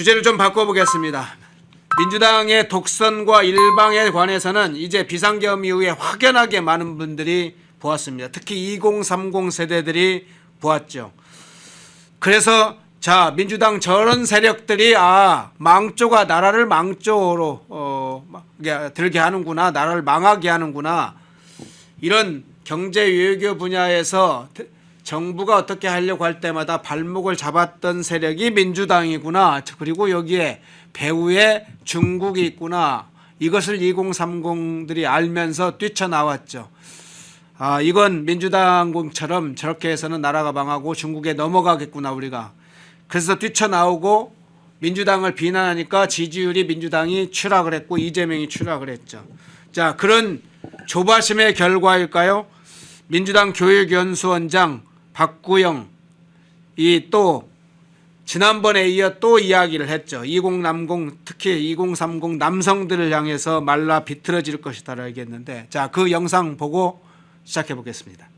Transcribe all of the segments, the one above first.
주제를 좀 바꿔보겠습니다. 민주당의 독선과 일방에 관해서는 이제 비상계엄 이후에 확연하게 많은 분들이 보았습니다. 특히 2030 세대들이 보았죠. 그래서 자, 민주당 저런 세력들이 망조가 나라를 망조로 들게 하는구나, 나라를 망하게 하는구나, 이런 경제 외교 분야에서 정부가 어떻게 하려고 할 때마다 발목을 잡았던 세력이 민주당이구나, 그리고 여기에 배후에 중국이 있구나, 이것을 2030들이 알면서 뛰쳐나왔죠. 이건 민주당처럼 저렇게 해서는 나라가 망하고 중국에 넘어가겠구나 우리가. 그래서 뛰쳐나오고 민주당을 비난하니까 지지율이 민주당이 추락을 했고 이재명이 추락을 했죠. 자, 그런 조바심의 결과일까요? 민주당 교육연수원장 박구영 또 지난번에 이어 또 이야기를 했죠. 2030 특히 2030 남성들을 향해서 말라 비틀어질 것이다라고 얘기했는데, 자, 그 영상 보고 시작해 보겠습니다.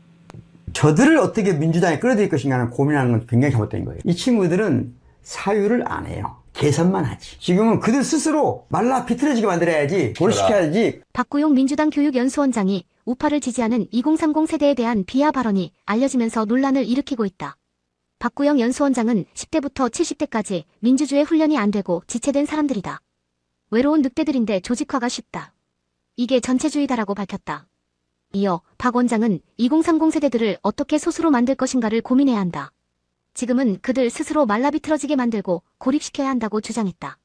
저들을 어떻게 민주당에 끌어들일 것인가는 고민하는 건 굉장히 잘못된 거예요. 이 친구들은 사유를 안 해요. 계산만 하지. 지금은 그들 스스로 말라 비틀어지게 만들어야지, 고려시켜야지. 박구용 민주당 교육연수원장이 우파를 지지하는 2030 세대에 대한 비하 발언이 알려지면서 논란을 일으키고 있다. 박구영 연수원장은 10대부터 70대까지 민주주의 훈련이 안 되고 지체된 사람들이다. 외로운 늑대들인데 조직화가 쉽다. 이게 전체주의다라고 밝혔다. 이어 박 원장은 2030 세대들을 어떻게 소수로 만들 것인가를 고민해야 한다. 지금은 그들 스스로 말라비틀어지게 만들고 고립시켜야 한다고 주장했다.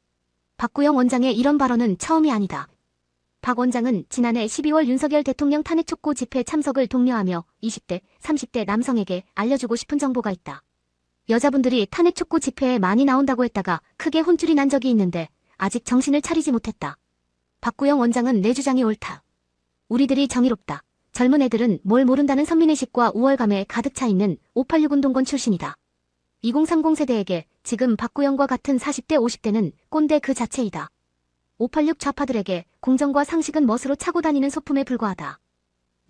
박구영 원장의 이런 발언은 처음이 아니다. 박 원장은 지난해 12월 윤석열 대통령 탄핵 촉구 집회 참석을 독려하며 20대, 30대 남성에게 알려주고 싶은 정보가 있다. 여자분들이 탄핵 촉구 집회에 많이 나온다고 했다가 크게 혼쭐이 난 적이 있는데 아직 정신을 차리지 못했다. 박구영 원장은 내 주장이 옳다. 우리들이 정의롭다. 젊은 애들은 뭘 모른다는 선민의식과 우월감에 가득 차 있는 586 운동권 출신이다. 2030 세대에게 지금 박구영과 같은 40대 50대는 꼰대 그 자체이다. 586 좌파들에게 공정과 상식은 멋으로 차고 다니는 소품에 불과하다.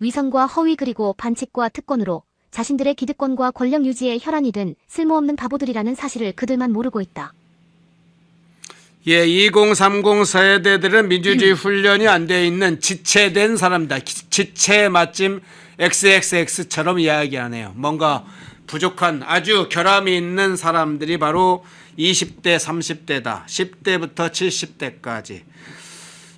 위선과 허위 그리고 반칙과 특권으로 자신들의 기득권과 권력 유지에 혈안이 된 쓸모없는 바보들이라는 사실을 그들만 모르고 있다. 예, 2030 세대들은 민주주의 훈련이 안 돼 있는 지체된 사람이다. 지체 맛집 XXX처럼 이야기하네요. 뭔가 부족한 아주 결함이 있는 사람들이 바로 20대, 30대다. 10대부터 70대까지.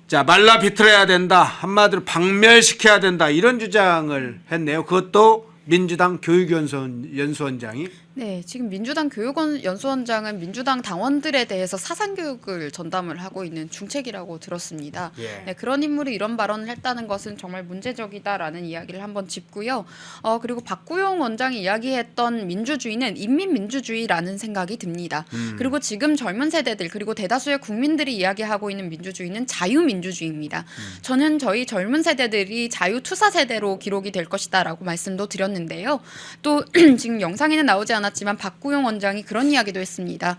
자, 말라 비틀어야 된다. 한마디로 박멸시켜야 된다. 이런 주장을 했네요. 그것도 민주당 교육연수원장이. 네, 지금 민주당 교육연수원장은 민주당 당원들에 대해서 사상교육을 전담을 하고 있는 중책이라고 들었습니다. 예. 네, 그런 인물이 이런 발언을 했다는 것은 정말 문제적이다라는 이야기를 한번 짚고요. 그리고 박구용 원장이 이야기했던 민주주의는 인민민주주의라는 생각이 듭니다. 그리고 지금 젊은 세대들 그리고 대다수의 국민들이 이야기하고 있는 민주주의는 자유민주주의입니다. 저는 저희 젊은 세대들이 자유투사 세대로 기록이 될 것이다라고 말씀도 드렸는데요. 또 지금 영상에는 나오지 않았지만 박구용 원장이 그런 이야기도 했습니다.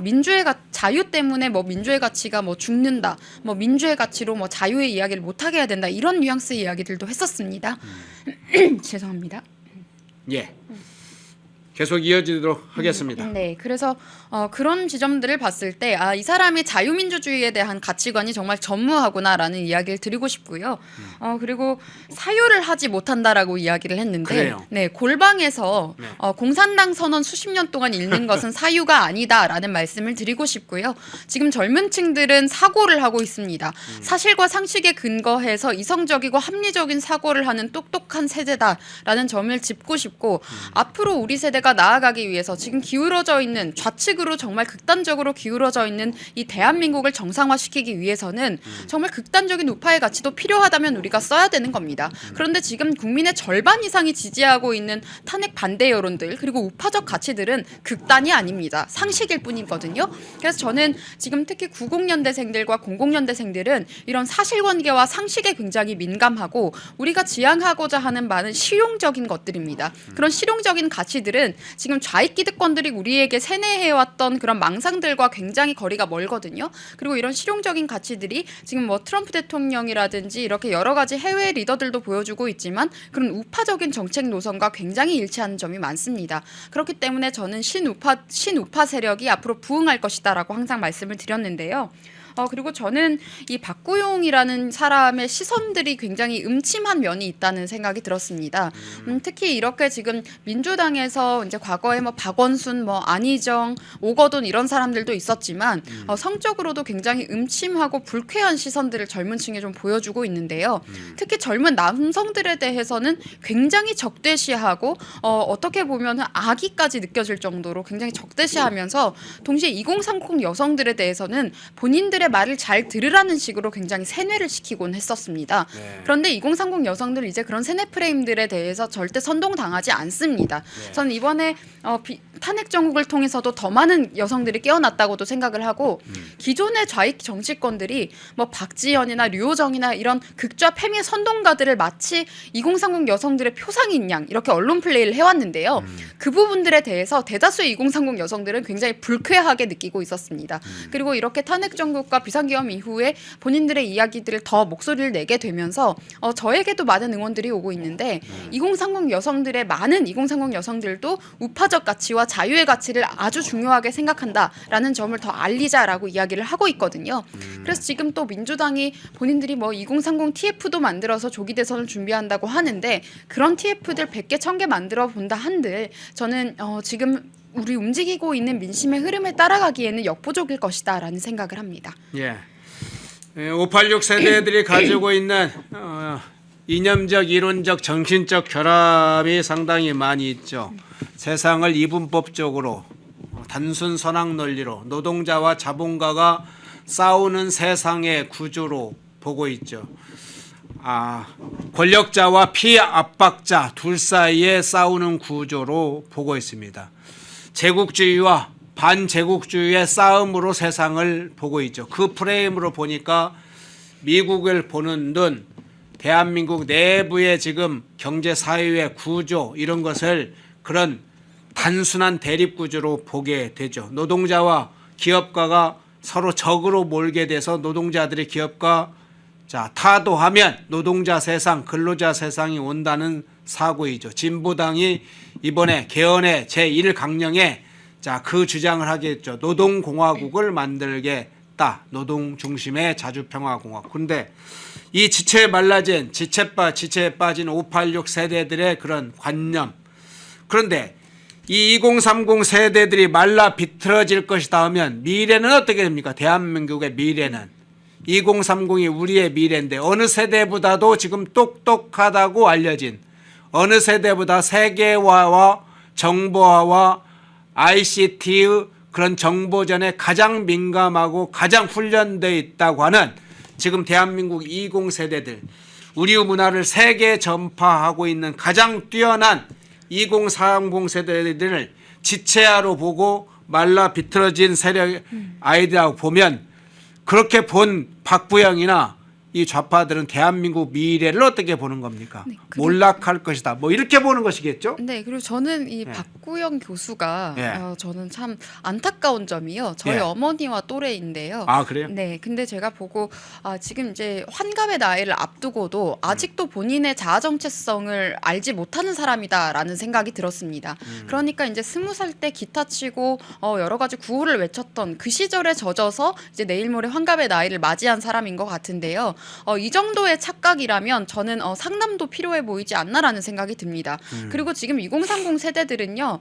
민주의 자유 때문에 민주의 가치가 죽는다. 민주의 가치로 자유의 이야기를 못하게 해야 된다. 이런 뉘앙스의 이야기들도 했었습니다. 죄송합니다. 예. 계속 이어지도록 하겠습니다. 네, 그래서 그런 지점들을 봤을 때 이 사람이 자유민주주의에 대한 가치관이 정말 전무하구나라는 이야기를 드리고 싶고요. 그리고 사유를 하지 못한다라고 이야기를 했는데, 그래요. 네, 골방에서 네. 공산당 선언 수십 년 동안 읽는 것은 사유가 아니다라는 말씀을 드리고 싶고요. 지금 젊은층들은 사고를 하고 있습니다. 사실과 상식에 근거해서 이성적이고 합리적인 사고를 하는 똑똑한 세대다라는 점을 짚고 싶고, 앞으로 우리 세대가 나아가기 위해서 지금 기울어져 있는 좌측으로 정말 극단적으로 기울어져 있는 이 대한민국을 정상화시키기 위해서는 정말 극단적인 우파의 가치도 필요하다면 우리가 써야 되는 겁니다. 그런데 지금 국민의 절반 이상이 지지하고 있는 탄핵 반대 여론들 그리고 우파적 가치들은 극단이 아닙니다. 상식일 뿐이거든요. 그래서 저는 지금 특히 90년대생들과 00년대생들은 이런 사실관계와 상식에 굉장히 민감하고 우리가 지향하고자 하는 많은 실용적인 것들입니다. 그런 실용적인 가치들은 사실은 지금 좌익 기득권들이 우리에게 세뇌해왔던 그런 망상들과 굉장히 거리가 멀거든요. 그리고 이런 실용적인 가치들이 지금 뭐 트럼프 대통령이라든지 이렇게 여러 가지 해외 리더들도 보여주고 있지만 그런 우파적인 정책 노선과 굉장히 일치하는 점이 많습니다. 그렇기 때문에 저는 신우파 세력이 앞으로 부흥할 것이다라고 항상 말씀을 드렸는데요. 그리고 저는 이 박구용이라는 사람의 시선들이 굉장히 음침한 면이 있다는 생각이 들었습니다. 특히 이렇게 지금 민주당에서 이제 과거에 뭐 박원순, 뭐 안희정, 오거돈 이런 사람들도 있었지만 성적으로도 굉장히 음침하고 불쾌한 시선들을 젊은 층에 좀 보여주고 있는데요. 특히 젊은 남성들에 대해서는 굉장히 적대시하고 어떻게 보면 악의까지 느껴질 정도로 굉장히 적대시하면서 동시에 2030 여성들에 대해서는 본인들의 말을 잘 들으라는 식으로 굉장히 세뇌를 시키곤 했었습니다. 네. 그런데 2030 여성들 이제 그런 세뇌 프레임들에 대해서 절대 선동당하지 않습니다. 네. 저는 이번에 탄핵 정국을 통해서도 더 많은 여성들이 깨어났다고도 생각을 하고 기존의 좌익 정치권들이 뭐 박지원이나 류호정이나 이런 극좌 페미 선동가들을 마치 2030 여성들의 표상인 양 이렇게 언론 플레이를 해왔는데요. 그 부분들에 대해서 대다수의 2030 여성들은 굉장히 불쾌하게 느끼고 있었습니다. 그리고 이렇게 탄핵 정국과 비상계엄 이후에 본인들의 이야기들을 더 목소리를 내게 되면서 저에게도 많은 응원들이 오고 있는데 2030 여성들의 많은 2030 여성들도 우파적 가치와 자유의 가치를 아주 중요하게 생각한다라는 점을 더 알리자라고 이야기를 하고 있거든요. 그래서 지금 또 민주당이 본인들이 뭐 2030 TF도 만들어서 조기 대선을 준비한다고 하는데 그런 TF들 100개 1000개 만들어 본다 한들 저는 지금 우리 움직이고 있는 민심의 흐름에 따라가기에는 역부족일 것이다라는 생각을 합니다. 예. 586 세대들이 가지고 있는 이념적, 이론적, 정신적 결함이 상당히 많이 있죠. 세상을 이분법적으로 단순 선악 논리로 노동자와 자본가가 싸우는 세상의 구조로 보고 있죠. 권력자와 피압박자 둘 사이에 싸우는 구조로 보고 있습니다. 제국주의와 반제국주의의 싸움으로 세상을 보고 있죠. 그 프레임으로 보니까 미국을 보는 눈, 대한민국 내부의 지금 경제 사회의 구조 이런 것을 그런 단순한 대립 구조로 보게 되죠. 노동자와 기업가가 서로 적으로 몰게 돼서 노동자들이 기업가 타도하면 노동자 세상, 근로자 세상이 온다는 사고이죠. 진보당이 이번에 개헌의 제1강령에 그 주장을 하겠죠. 노동공화국을 만들겠다. 노동 중심의 자주평화공화국. 그런데 이 지체에 말라진 지체에 빠진 586 세대들의 그런 관념. 그런데 이 2030 세대들이 말라 비틀어질 것이다 하면 미래는 어떻게 됩니까? 대한민국의 미래는 2030이 우리의 미래인데 어느 세대보다도 지금 똑똑하다고 알려진 어느 세대보다 세계화와 정보화와 ICT의 그런 정보전에 가장 민감하고 가장 훈련되어 있다고 하는 지금 대한민국 20세대들 우리 문화를 세계 전파하고 있는 가장 뛰어난 2030 세대들을 지체화로 보고 말라 비틀어진 세력 아이들하고 보면 그렇게 본 박부영이나 이 좌파들은 대한민국 미래를 어떻게 보는 겁니까? 네, 몰락할 것이다. 뭐 이렇게 보는 것이겠죠? 네, 그리고 저는 이 박구영 교수가 저는 참 안타까운 점이요. 저희 어머니와 또래인데요. 그래요? 네, 근데 제가 보고 지금 이제 환갑의 나이를 앞두고도 아직도 본인의 자아 정체성을 알지 못하는 사람이다라는 생각이 들었습니다. 그러니까 이제 20살 때 기타 치고 여러 가지 구호를 외쳤던 그 시절에 젖어서 이제 내일 모레 환갑의 나이를 맞이한 사람인 것 같은데요. 이 정도의 착각이라면 저는 상담도 필요해 보이지 않나라는 생각이 듭니다. 그리고 지금 2030 세대들은요.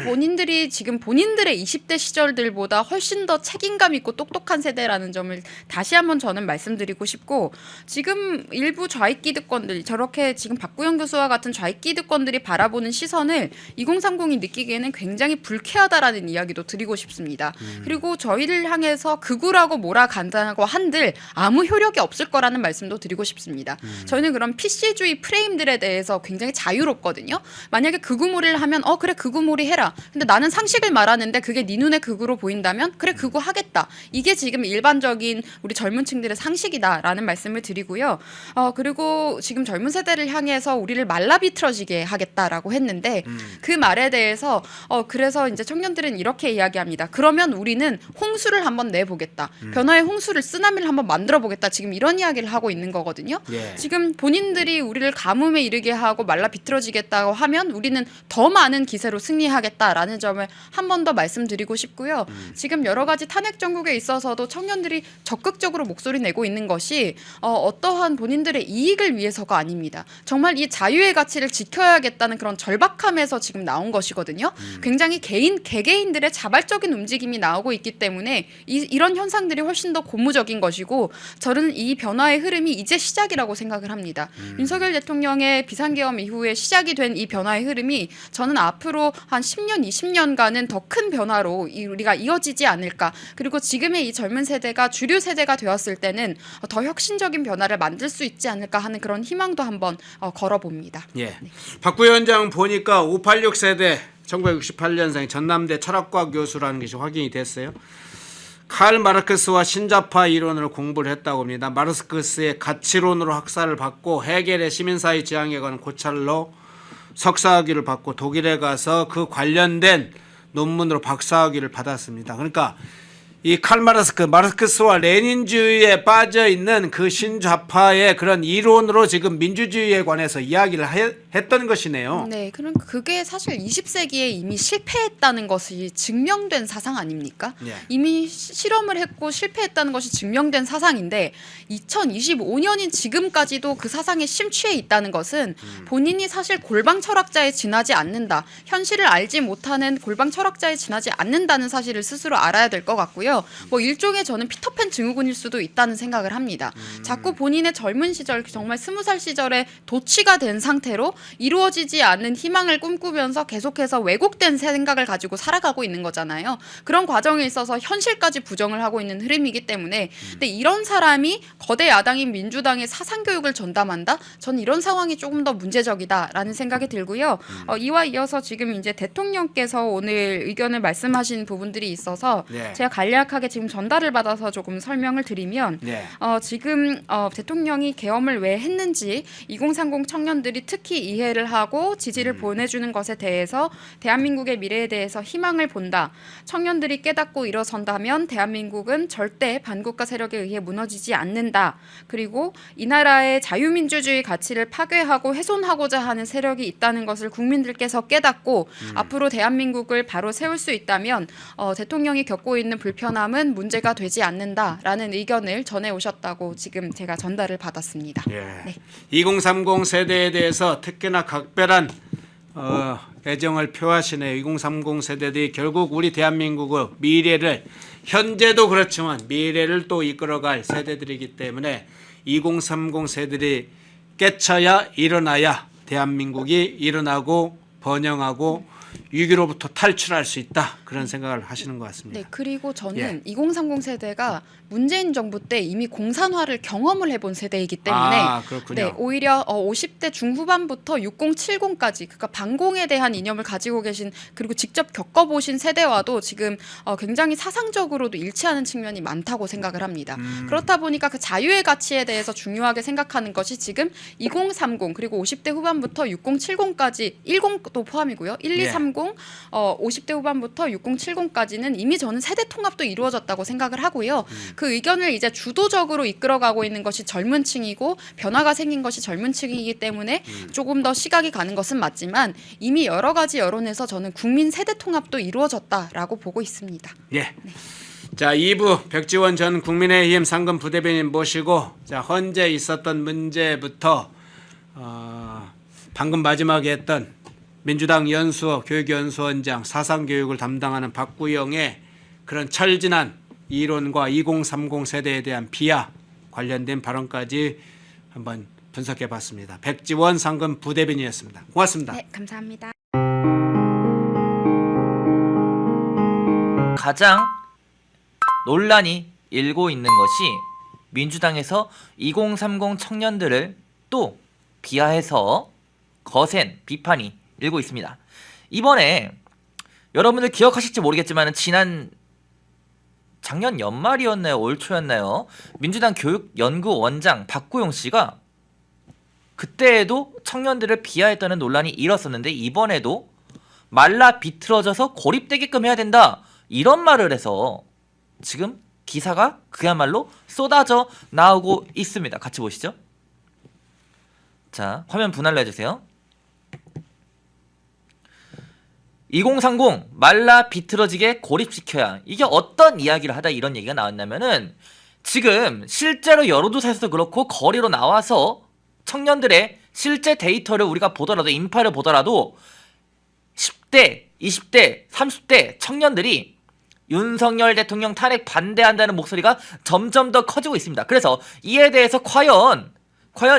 본인들이 지금 본인들의 20대 시절들보다 훨씬 더 책임감 있고 똑똑한 세대라는 점을 다시 한번 저는 말씀드리고 싶고 지금 일부 좌익 기득권들 저렇게 지금 박구영 교수와 같은 좌익 기득권들이 바라보는 시선을 2030이 느끼기에는 굉장히 불쾌하다라는 이야기도 드리고 싶습니다. 그리고 저희를 향해서 극우라고 몰아간다고 한들 아무 효력이 없을 거라는 말씀도 드리고 싶습니다. 저희는 그런 PC주의 프레임들에 대해서 굉장히 자유롭거든요. 만약에 극우물을 하면 그래 극우 극우몰이 해라. 근데 나는 상식을 말하는데 그게 네 눈에 극우로 보인다면 그래 극우 하겠다. 이게 지금 일반적인 우리 젊은 층들의 상식이다라는 말씀을 드리고요. 그리고 지금 젊은 세대를 향해서 우리를 말라비틀어지게 하겠다라고 했는데 그 말에 대해서 그래서 이제 청년들은 이렇게 이야기합니다. 그러면 우리는 홍수를 한번 내보겠다. 변화의 홍수를 쓰나미를 한번 만들어 보겠다. 지금 이런 이야기를 하고 있는 거거든요. 예. 지금 본인들이 우리를 가뭄에 이르게 하고 말라 비틀어지겠다고 하면 우리는 더 많은 기세로 승리하겠다라는 점을 한 번 더 말씀드리고 싶고요. 지금 여러 가지 탄핵 정국에 있어서도 청년들이 적극적으로 목소리 내고 있는 것이 어떠한 본인들의 이익을 위해서가 아닙니다. 정말 이 자유의 가치를 지켜야겠다는 그런 절박함에서 지금 나온 것이거든요. 굉장히 개개인들의 자발적인 움직임이 나오고 있기 때문에 이런 현상들이 훨씬 더 고무적인 것이고 저는 이 변화의 흐름이 이제 시작이라고 생각을 합니다. 윤석열 대통령의 비상계엄 이후에 시작이 된 이 변화의 흐름이 저는 앞으로 한 10년, 20년간은 더 큰 변화로 우리가 이어지지 않을까. 그리고 지금의 이 젊은 세대가 주류 세대가 되었을 때는 더 혁신적인 변화를 만들 수 있지 않을까 하는 그런 희망도 한번 걸어봅니다. 예. 네. 박 부위원장 보니까 586 세대 1968년생 전남대 철학과 교수라는 것이 확인이 됐어요. 칼 마르크스와 신자파 이론을 공부를 했다고 합니다. 마르크스의 가치론으로 학사를 받고 헤겔의 시민사회 지향에 관한 고찰로 석사학위를 받고 독일에 가서 그 관련된 논문으로 박사학위를 받았습니다. 그러니까 이 칼 마르크스와 레닌주의에 빠져 있는 그 신좌파의 그런 이론으로 지금 민주주의에 관해서 이야기를 했던 것이네요. 네, 그럼 그게 사실 20세기에 이미 실패했다는 것이 증명된 사상 아닙니까? 예. 이미 실험을 했고 실패했다는 것이 증명된 사상인데 2025년인 지금까지도 그 사상에 심취해 있다는 것은 본인이 사실 골방 철학자에 지나지 않는다. 현실을 알지 못하는 골방 철학자에 지나지 않는다는 사실을 스스로 알아야 될 것 같고요. 뭐 일종의 저는 피터팬 증후군일 수도 있다는 생각을 합니다. 자꾸 본인의 젊은 시절 정말 20살 시절에 도취가 된 상태로 이루어지지 않는 희망을 꿈꾸면서 계속해서 왜곡된 생각을 가지고 살아가고 있는 거잖아요. 그런 과정에 있어서 현실까지 부정을 하고 있는 흐름이기 때문에 근데 이런 사람이 거대 야당인 민주당의 사상교육을 전담한다? 저는 이런 상황이 조금 더 문제적이다라는 생각이 들고요. 이와 이어서 지금 이제 대통령께서 오늘 의견을 말씀하신 부분들이 있어서 네. 제가 간략하게 지금 전달을 받아서 조금 설명을 드리면 네. 지금 대통령이 계엄을 왜 했는지 2030 청년들이 특히 이해를 하고 지지를 보내주는 것에 대해서 대한민국의 미래에 대해서 희망을 본다. 청년들이 깨닫고 일어선다면 대한민국은 절대 반국가 세력에 의해 무너지지 않는다. 그리고 이 나라의 자유민주주의 가치를 파괴하고 훼손하고자 하는 세력이 있다는 것을 국민들께서 깨닫고 앞으로 대한민국을 바로 세울 수 있다면 대통령이 겪고 있는 불편함은 문제가 되지 않는다라는 의견을 전해 오셨다고 지금 제가 전달을 받았습니다. 예. 네. 2030 세대에 대해서 특히나 각별한 애정을 표하시네요. 2030 세대들이 결국 우리 대한민국의 미래를 현재도 그렇지만 미래를 또 이끌어갈 세대들이기 때문에 2030 세대들이 깨쳐야 일어나야 대한민국이 일어나고 번영하고 위기로부터 탈출할 수 있다. 그런 생각을 하시는 것 같습니다. 네, 그리고 저는 예. 2030 세대가 문재인 정부 때 이미 공산화를 경험을 해본 세대이기 때문에 그렇군요. 네, 오히려 50대 중후반부터 6070까지 그러니까 반공에 대한 이념을 가지고 계신 그리고 직접 겪어보신 세대와도 지금 굉장히 사상적으로도 일치하는 측면이 많다고 생각을 합니다. 그렇다 보니까 그 자유의 가치에 대해서 중요하게 생각하는 것이 지금 2030 그리고 50대 후반부터 6070까지 10도 포함이고요. 1230 50대 후반부터 6070까지는 이미 저는 세대 통합도 이루어졌다고 생각을 하고요. 그 의견을 이제 주도적으로 이끌어가고 있는 것이 젊은 층이고 변화가 생긴 것이 젊은 층이기 때문에 조금 더 시각이 가는 것은 맞지만 이미 여러 가지 여론에서 저는 국민 세대 통합도 이루어졌다라고 보고 있습니다. 예. 자, 2부 백지원 전 국민의힘 상근 부대변인 모시고 자, 현재 있었던 문제부터 방금 마지막에 했던 민주당 교육연수원장 사상교육을 담당하는 박구영의 그런 철진한 이론과 2030 세대에 대한 비하 관련된 발언까지 한번 분석해 봤습니다. 백지원 상근 부대변인이었습니다. 고맙습니다. 네, 감사합니다. 가장 논란이 일고 있는 것이 민주당에서 2030 청년들을 또 비하해서 거센 비판이 일고 있습니다. 이번에 여러분들 기억하실지 모르겠지만 작년 연말이었나요? 올 초였나요? 민주당 교육연구원장 박구용 씨가 그때에도 청년들을 비하했다는 논란이 일었었는데 이번에도 말라 비틀어져서 고립되게끔 해야 된다 이런 말을 해서 지금 기사가 그야말로 쏟아져 나오고 있습니다. 같이 보시죠. 자, 화면 분할로 해주세요. 2030 말라 비틀어지게 고립시켜야. 이게 어떤 이야기를 하다 이런 얘기가 나왔냐면은 지금 실제로 여론조사에서도 그렇고 거리로 나와서 청년들의 실제 데이터를 우리가 보더라도 인파를 보더라도 10대, 20대, 30대 청년들이 윤석열 대통령 탄핵 반대한다는 목소리가 점점 더 커지고 있습니다. 그래서 이에 대해서 과연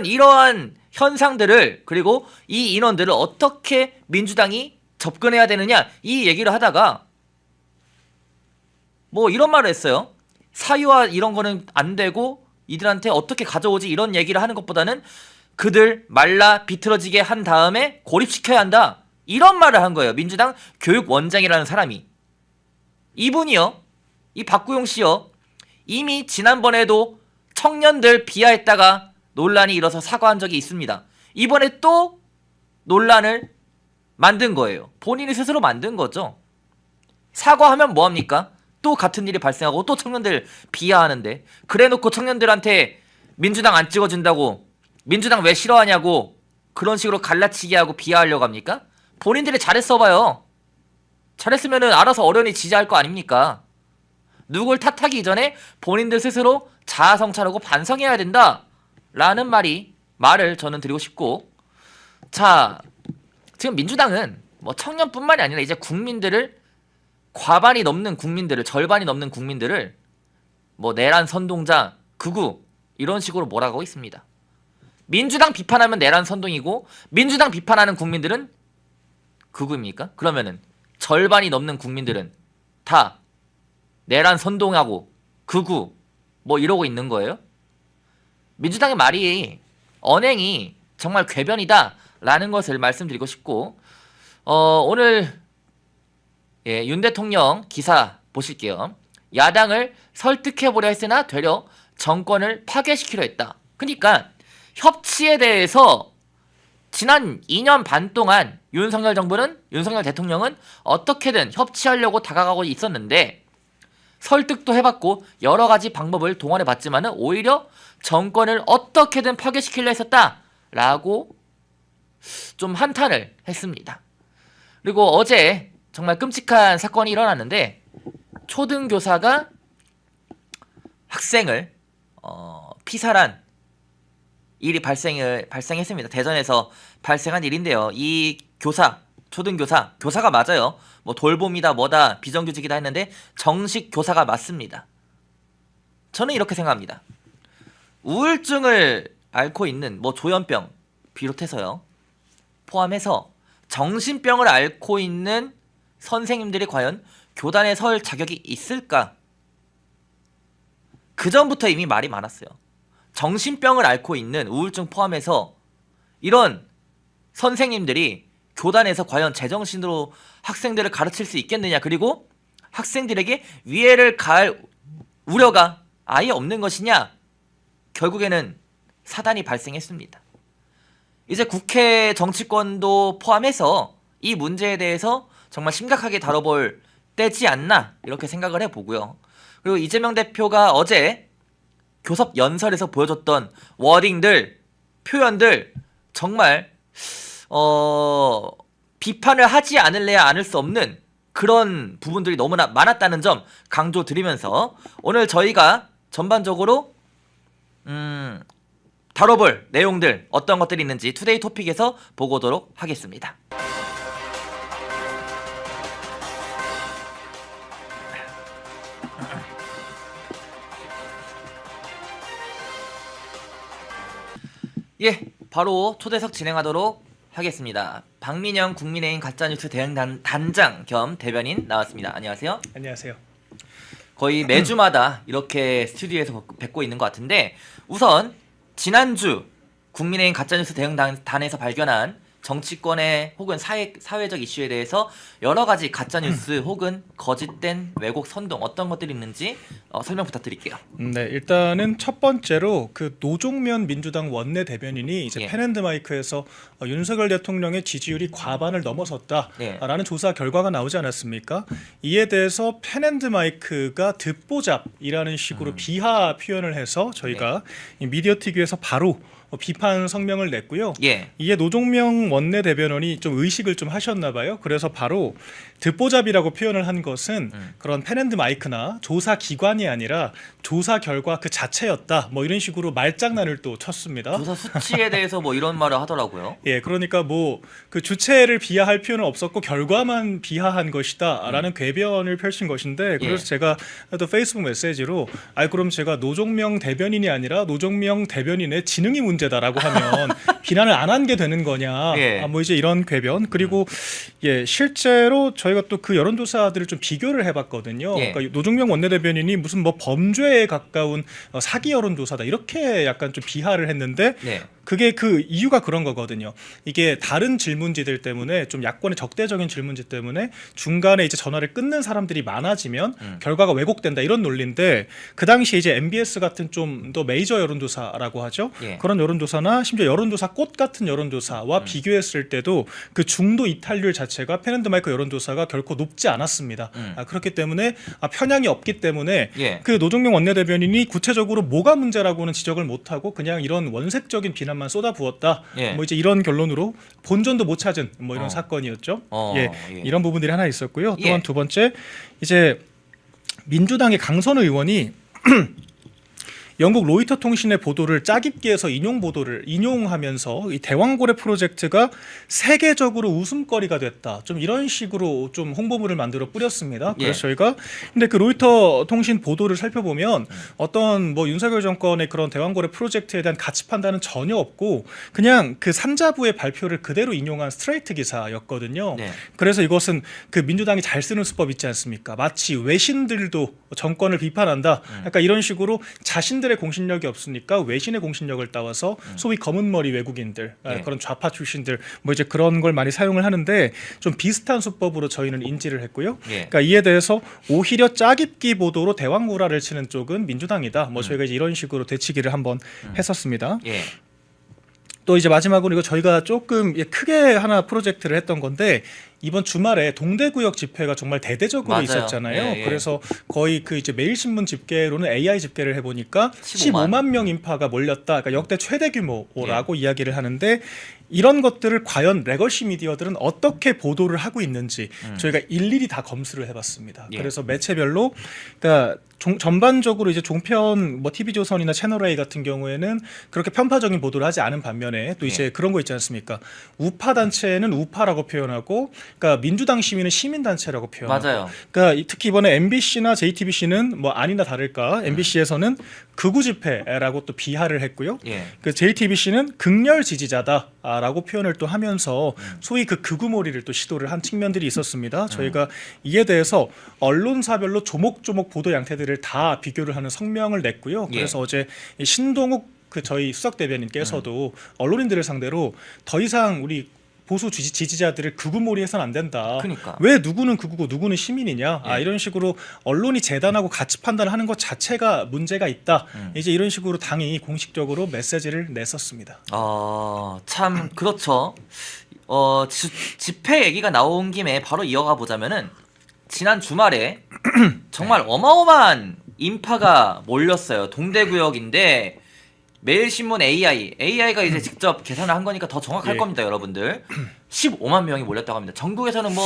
이러한 현상들을 그리고 이 인원들을 어떻게 민주당이 접근해야 되느냐 이 얘기를 하다가 뭐 이런 말을 했어요. 사유와 이런 거는 안 되고 이들한테 어떻게 가져오지 이런 얘기를 하는 것보다는 그들 말라 비틀어지게 한 다음에 고립시켜야 한다 이런 말을 한 거예요. 민주당 교육원장이라는 사람이. 이분이요, 이 박구용 씨요, 이미 지난번에도 청년들 비하했다가 논란이 일어서 사과한 적이 있습니다. 이번에 또 논란을 만든 거예요. 본인이 스스로 만든 거죠. 사과하면 뭐합니까? 또 같은 일이 발생하고 또 청년들 비하하는데, 그래놓고 청년들한테 민주당 안 찍어준다고, 민주당 왜 싫어하냐고 그런 식으로 갈라치기 하고 비하하려고 합니까? 본인들이 잘했어봐요. 잘했으면은 알아서 어련히 지지할 거 아닙니까? 누굴 탓하기 이전에 본인들 스스로 자아성찰하고 반성해야 된다 라는 말을 저는 드리고 싶고, 자, 지금 민주당은 뭐 청년뿐만이 아니라 이제 국민들을, 과반이 넘는 국민들을, 절반이 넘는 국민들을 뭐 내란 선동자, 극우 이런 식으로 몰아가고 있습니다. 민주당 비판하면 내란 선동이고 민주당 비판하는 국민들은 극우입니까? 그러면은 절반이 넘는 국민들은 다 내란 선동하고 극우 뭐 이러고 있는 거예요? 민주당의 말이, 언행이 정말 궤변이다 라는 것을 말씀드리고 싶고, 오늘 윤 대통령 기사 보실게요. 야당을 설득해보려 했으나 되려 정권을 파괴시키려 했다. 그러니까 협치에 대해서 지난 2년 반 동안 윤석열 대통령은 어떻게든 협치하려고 다가가고 있었는데, 설득도 해봤고 여러 가지 방법을 동원해봤지만은 오히려 정권을 어떻게든 파괴시키려 했었다라고 좀 한탄을 했습니다. 그리고 어제 정말 끔찍한 사건이 일어났는데, 초등교사가 학생을 피살한 일이 발생했습니다. 대전에서 발생한 일인데요. 이 초등교사가 맞아요. 뭐 돌봄이다 뭐다 비정규직이다 했는데 정식 교사가 맞습니다. 저는 이렇게 생각합니다. 우울증을 앓고 있는 뭐 조현병 비롯해서요, 포함해서 정신병을 앓고 있는 선생님들이 과연 교단에 설 자격이 있을까? 그 전부터 이미 말이 많았어요. 정신병을 앓고 있는, 우울증 포함해서 이런 선생님들이 교단에서 과연 제정신으로 학생들을 가르칠 수 있겠느냐, 그리고 학생들에게 위해를 가할 우려가 아예 없는 것이냐, 결국에는 사단이 발생했습니다. 이제 국회 정치권도 포함해서 이 문제에 대해서 정말 심각하게 다뤄볼 때지 않나 이렇게 생각을 해보고요. 그리고 이재명 대표가 어제 교섭 연설에서 보여줬던 워딩들, 표현들 정말 비판을 하지 않을래야 않을 수 없는 그런 부분들이 너무나 많았다는 점 강조드리면서 오늘 저희가 전반적으로 다뤄볼 내용들 어떤 것들이 있는지 투데이 토픽에서 보고 오도록 하겠습니다. 예, 바로 초대석 진행하도록 하겠습니다. 박민영 국민의힘 가짜뉴스 대응 단장 겸 대변인 나왔습니다. 안녕하세요. 안녕하세요. 거의 매주마다 이렇게 스튜디오에서 뵙고 있는 것 같은데, 우선 지난주 국민의힘 가짜뉴스 대응 단에서 발견한 정치권의 혹은 사회적 이슈에 대해서 여러 가지 가짜 뉴스 혹은 거짓된 왜곡 선동 어떤 것들이 있는지 설명 부탁드릴게요. 네, 일단은 첫 번째로 그 노종면 민주당 원내 대변인이 이제 예. 펜앤드마이크에서 윤석열 대통령의 지지율이 과반을 넘어섰다라는 예. 조사 결과가 나오지 않았습니까? 이에 대해서 펜앤드마이크가 듣보잡이라는 식으로 비하 표현을 해서 저희가 이 미디어 TV에서 바로 비판 성명을 냈고요. 예. 이에 노종명 원내 대변인이 좀 의식을 좀 하셨나 봐요. 그래서 바로 듣보잡이라고 표현을 한 것은 그런 펜앤드마이크나 조사 기관이 아니라 조사 결과 그 자체였다. 뭐 이런 식으로 말장난을 또 쳤습니다. 조사 수치에 대해서 뭐 이런 말을 하더라고요. 예, 그러니까 뭐 그 주체를 비하할 필요는 없었고 결과만 비하한 것이다라는 궤변을 펼친 것인데 그래서 예. 제가 또 페이스북 메시지로 그럼 제가 노종명 대변인이 아니라 노종명 대변인의 지능이 문제다라고 하면 비난을 안 한 게 되는 거냐? 예. 뭐 이제 이런 궤변 그리고 예, 실제로 저희가 또 그 여론조사들을 좀 비교를 해봤거든요. 예. 그러니까 노종명 원내대변인이 무슨 뭐 범죄에 가까운 사기 여론조사다 이렇게 약간 좀 비하를 했는데. 네. 그게 그 이유가 그런 거거든요. 이게 다른 질문지들 때문에 좀 야권의 적대적인 질문지 때문에 중간에 이제 전화를 끊는 사람들이 많아지면 결과가 왜곡된다 이런 논리인데 그 당시에 이제 MBS 같은 좀 더 메이저 여론조사라고 하죠. 예. 그런 여론조사나 심지어 여론조사 꽃 같은 여론조사와 비교했을 때도 그 중도 이탈률 자체가 펜앤드마이크 여론조사가 결코 높지 않았습니다. 그렇기 때문에 편향이 없기 때문에 예. 그 노종명 원내대변인이 구체적으로 뭐가 문제라고는 지적을 못하고 그냥 이런 원색적인 비난만 쏟아부었다. 예. 뭐 이제 이런 결론으로 본전도 못 찾은 뭐 이런 사건이었죠. 예, 예. 이런 부분들이 하나 있었고요. 또한 예. 두 번째 이제 민주당의 강선 의원이 영국 로이터 통신의 보도를 짜깁기 해서 인용하면서 이 대왕고래 프로젝트가 세계적으로 웃음거리가 됐다. 좀 이런 식으로 좀 홍보물을 만들어 뿌렸습니다. 그래서 예. 저희가 근데 그 로이터 통신 보도를 살펴보면 어떤 뭐 윤석열 정권의 그런 대왕고래 프로젝트에 대한 가치 판단은 전혀 없고 그냥 그 산자부의 발표를 그대로 인용한 스트레이트 기사였거든요. 네. 그래서 이것은 그 민주당이 잘 쓰는 수법 있지 않습니까? 마치 외신들도 정권을 비판한다. 약간 이런 식으로 자신들의 공신력이 없으니까 외신의 공신력을 따와서 소위 검은머리 외국인들 예. 그런 좌파 출신들 뭐 이제 그런 걸 많이 사용을 하는데 좀 비슷한 수법으로 저희는 인지를 했고요. 예. 그러니까 이에 대해서 오히려 짜깁기 보도로 대왕구라를 치는 쪽은 민주당이다. 뭐 저희가 이제 이런 식으로 되치기를 한번 했었습니다. 예. 또 이제 마지막으로 이거 저희가 조금 크게 하나 프로젝트를 했던 건데 이번 주말에 동대구역 집회가 정말 대대적으로 맞아요. 있었잖아요. 예, 예. 그래서 거의 그 이제 매일신문 집계로는 AI 집계를 해보니까 15만 15만 명 인파가 몰렸다. 그러니까 역대 최대 규모라고 이야기를 하는데 이런 것들을 과연 레거시 미디어들은 어떻게 보도를 하고 있는지 저희가 일일이 다 검수를 해봤습니다. 예. 그래서 매체별로 그러니까 전반적으로 이제 종편 뭐 TV조선이나 채널A 같은 경우에는 그렇게 편파적인 보도를 하지 않은 반면에 또 이제 그런 거 있지 않습니까? 우파 단체는 우파라고 표현하고, 그러니까 민주당 시민은 시민 단체라고 표현하고. 맞아요. 그러니까 특히 이번에 MBC나 JTBC는 뭐 아니나 다를까 MBC에서는 극우 집회라고 또 비하를 했고요. 예. 그 JTBC는 극렬 지지자다라고 표현을 또 하면서 소위 그 극우몰이를 또 시도를 한 측면들이 있었습니다. 저희가 이에 대해서 언론사별로 조목조목 보도 양태들을 다 비교를 하는 성명을 냈고요. 그래서 어제 이 신동욱 그 저희 수석 대변인께서도 언론인들을 상대로 더 이상 우리 보수 지지자들을 극우몰이해서는 안 된다. 그러니까. 왜 누구는 극우고 누구는 시민이냐. 예. 이런 식으로 언론이 재단하고 가치 판단을 하는 것 자체가 문제가 있다. 이제 이런 식으로 당이 공식적으로 메시지를 냈었습니다. 참 그렇죠. 집회 얘기가 나온 김에 바로 이어가 보자면은 지난 주말에 정말 어마어마한 인파가 몰렸어요. 동대구역인데 매일신문 AI가 이제 직접 계산을 한 거니까 더 정확할 예. 겁니다, 여러분들. 15만 명이 몰렸다고 합니다. 전국에서는 뭐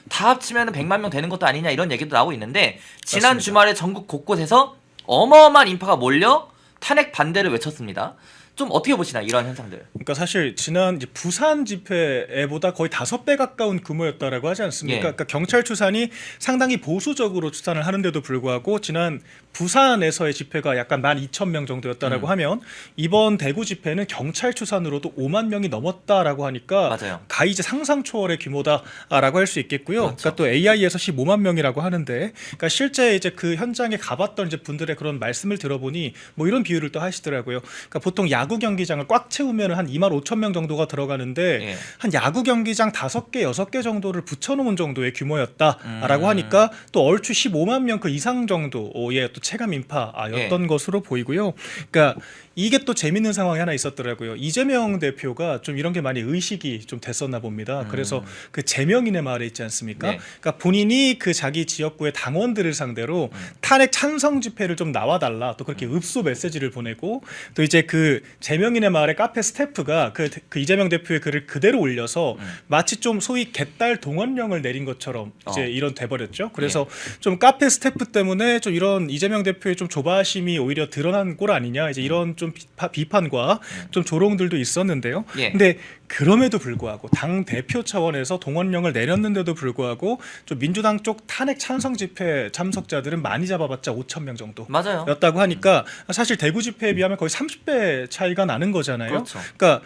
다 합치면 100만 명 되는 것도 아니냐 이런 얘기도 나오고 있는데 지난 맞습니다. 주말에 전국 곳곳에서 어마어마한 인파가 몰려 탄핵 반대를 외쳤습니다. 좀 어떻게 보시나요, 이런 현상들? 그러니까 사실 지난 이제 부산 집회보다 거의 5배 가까운 규모였다라고 하지 않습니까? 예. 그러니까 경찰 추산이 상당히 보수적으로 추산을 하는데도 불구하고 지난 부산에서의 집회가 약간 12,000명 정도였다라고 하면 이번 대구 집회는 경찰 추산으로도 5만 명이 넘었다라고 하니까 맞아요. 가히 이제 상상 초월의 규모다라고 할 수 있겠고요. 그렇죠. 그러니까 또 AI에서 15만 명이라고 하는데, 그러니까 실제 이제 그 현장에 가봤던 이제 분들의 그런 말씀을 들어보니 뭐 이런 비유를 또 하시더라고요. 그러니까 보통 야구 경기장을 꽉 채우면 한 25,000명 정도가 들어가는데 예. 한 야구 경기장 5개, 6개 정도를 붙여놓은 정도의 규모였다라고 하니까 또 얼추 15만 명 그 이상 정도의 또 체감 인파였던 것으로 보이고요. 그러니까 이게 또 재밌는 상황이 하나 있었더라고요. 이재명 대표가 좀 이런 게 많이 의식이 좀 됐었나 봅니다. 그래서 그 제명인의 마을에 있지 않습니까? 네. 그러니까 본인이 그 자기 지역구의 당원들을 상대로 탄핵 찬성 집회를 좀 나와달라 또 그렇게 읍소 메시지를 보내고 또 이제 그 제명인의 마을의 카페 스태프가 그 이재명 대표의 글을 그대로 올려서 마치 좀 소위 개딸 동원령을 내린 것처럼 이제 이런 돼버렸죠. 그래서 좀 카페 스태프 때문에 좀 이런 이재명 대표의 좀 조바심이 오히려 드러난 꼴 아니냐 이제 이런 좀 비판과 좀 조롱들도 있었는데요. 예. 근데 그럼에도 불구하고 당 대표 차원에서 동원령을 내렸는데도 불구하고 좀 민주당 쪽 탄핵 찬성 집회 참석자들은 많이 잡아봤자 5,000명 정도. 맞아요. 였다고 하니까 사실 대구 집회에 비하면 거의 30배 차이가 나는 거잖아요. 그렇죠. 그러니까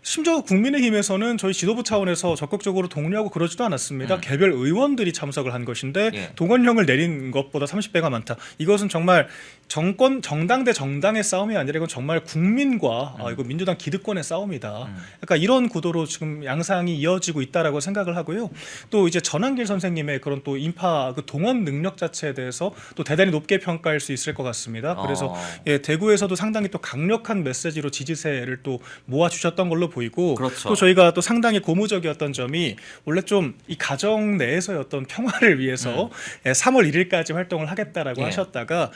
심지어 국민의힘에서는 저희 지도부 차원에서 적극적으로 독려하고 그러지도 않았습니다. 개별 의원들이 참석을 한 것인데 예. 동원령을 내린 것보다 30배가 많다. 이것은 정말 정당 대 정당의 싸움이 아니라 이건 정말 국민과 이거 민주당 기득권의 싸움이다. 그러니까 이런 구도로 지금 양상이 이어지고 있다라고 생각을 하고요. 또 이제 전한길 선생님의 그런 또 인파 그 동원 능력 자체에 대해서 또 대단히 높게 평가할 수 있을 것 같습니다. 그래서 예, 대구에서도 상당히 또 강력한 메시지로 지지세를 또 모아주셨던 걸로 보이고 그렇죠. 또 저희가 또 상당히 고무적이었던 점이 원래 좀 이 가정 내에서의 어떤 평화를 위해서 3월 1일까지 활동을 하겠다라고 예. 하셨다가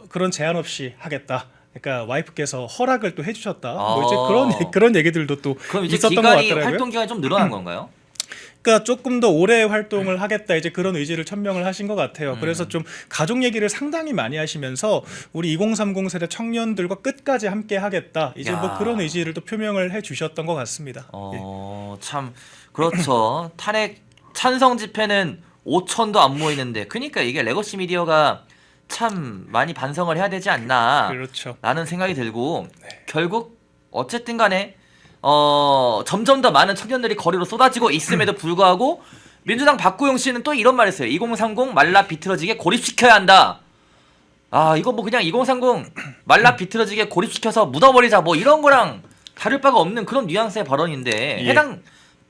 그런 제한 없이 하겠다. 그러니까 와이프께서 허락을 또 해주셨다. 뭐 이제 그런 얘기들도 또 그럼 이제 있었던 것 기간이 같더라고요. 활동 기간이 좀 늘어난 건가요? 그러니까 조금 더 오래 활동을 하겠다 이제 그런 의지를 천명을 하신 것 같아요. 그래서 좀 가족 얘기를 상당히 많이 하시면서 우리 2030 세대 청년들과 끝까지 함께 하겠다 이제 뭐 야. 그런 의지를 또 표명을 해주셨던 것 같습니다. 참 그렇죠. 탄핵 찬성 집회는 5천도 안 모이는데, 그러니까 이게 레거시 미디어가 참 많이 반성을 해야 되지 않나. 그렇죠. 라는 생각이 들고 결국 어쨌든 간에 점점 더 많은 청년들이 거리로 쏟아지고 있음에도 불구하고 민주당 박구영 씨는 또 이런 말 했어요. 2030 말라 비틀어지게 고립시켜야 한다. 아, 이거 뭐 그냥 2030 말라 비틀어지게 고립시켜서 묻어버리자 뭐 이런 거랑 다를 바가 없는 그런 뉘앙스의 발언인데 예. 해당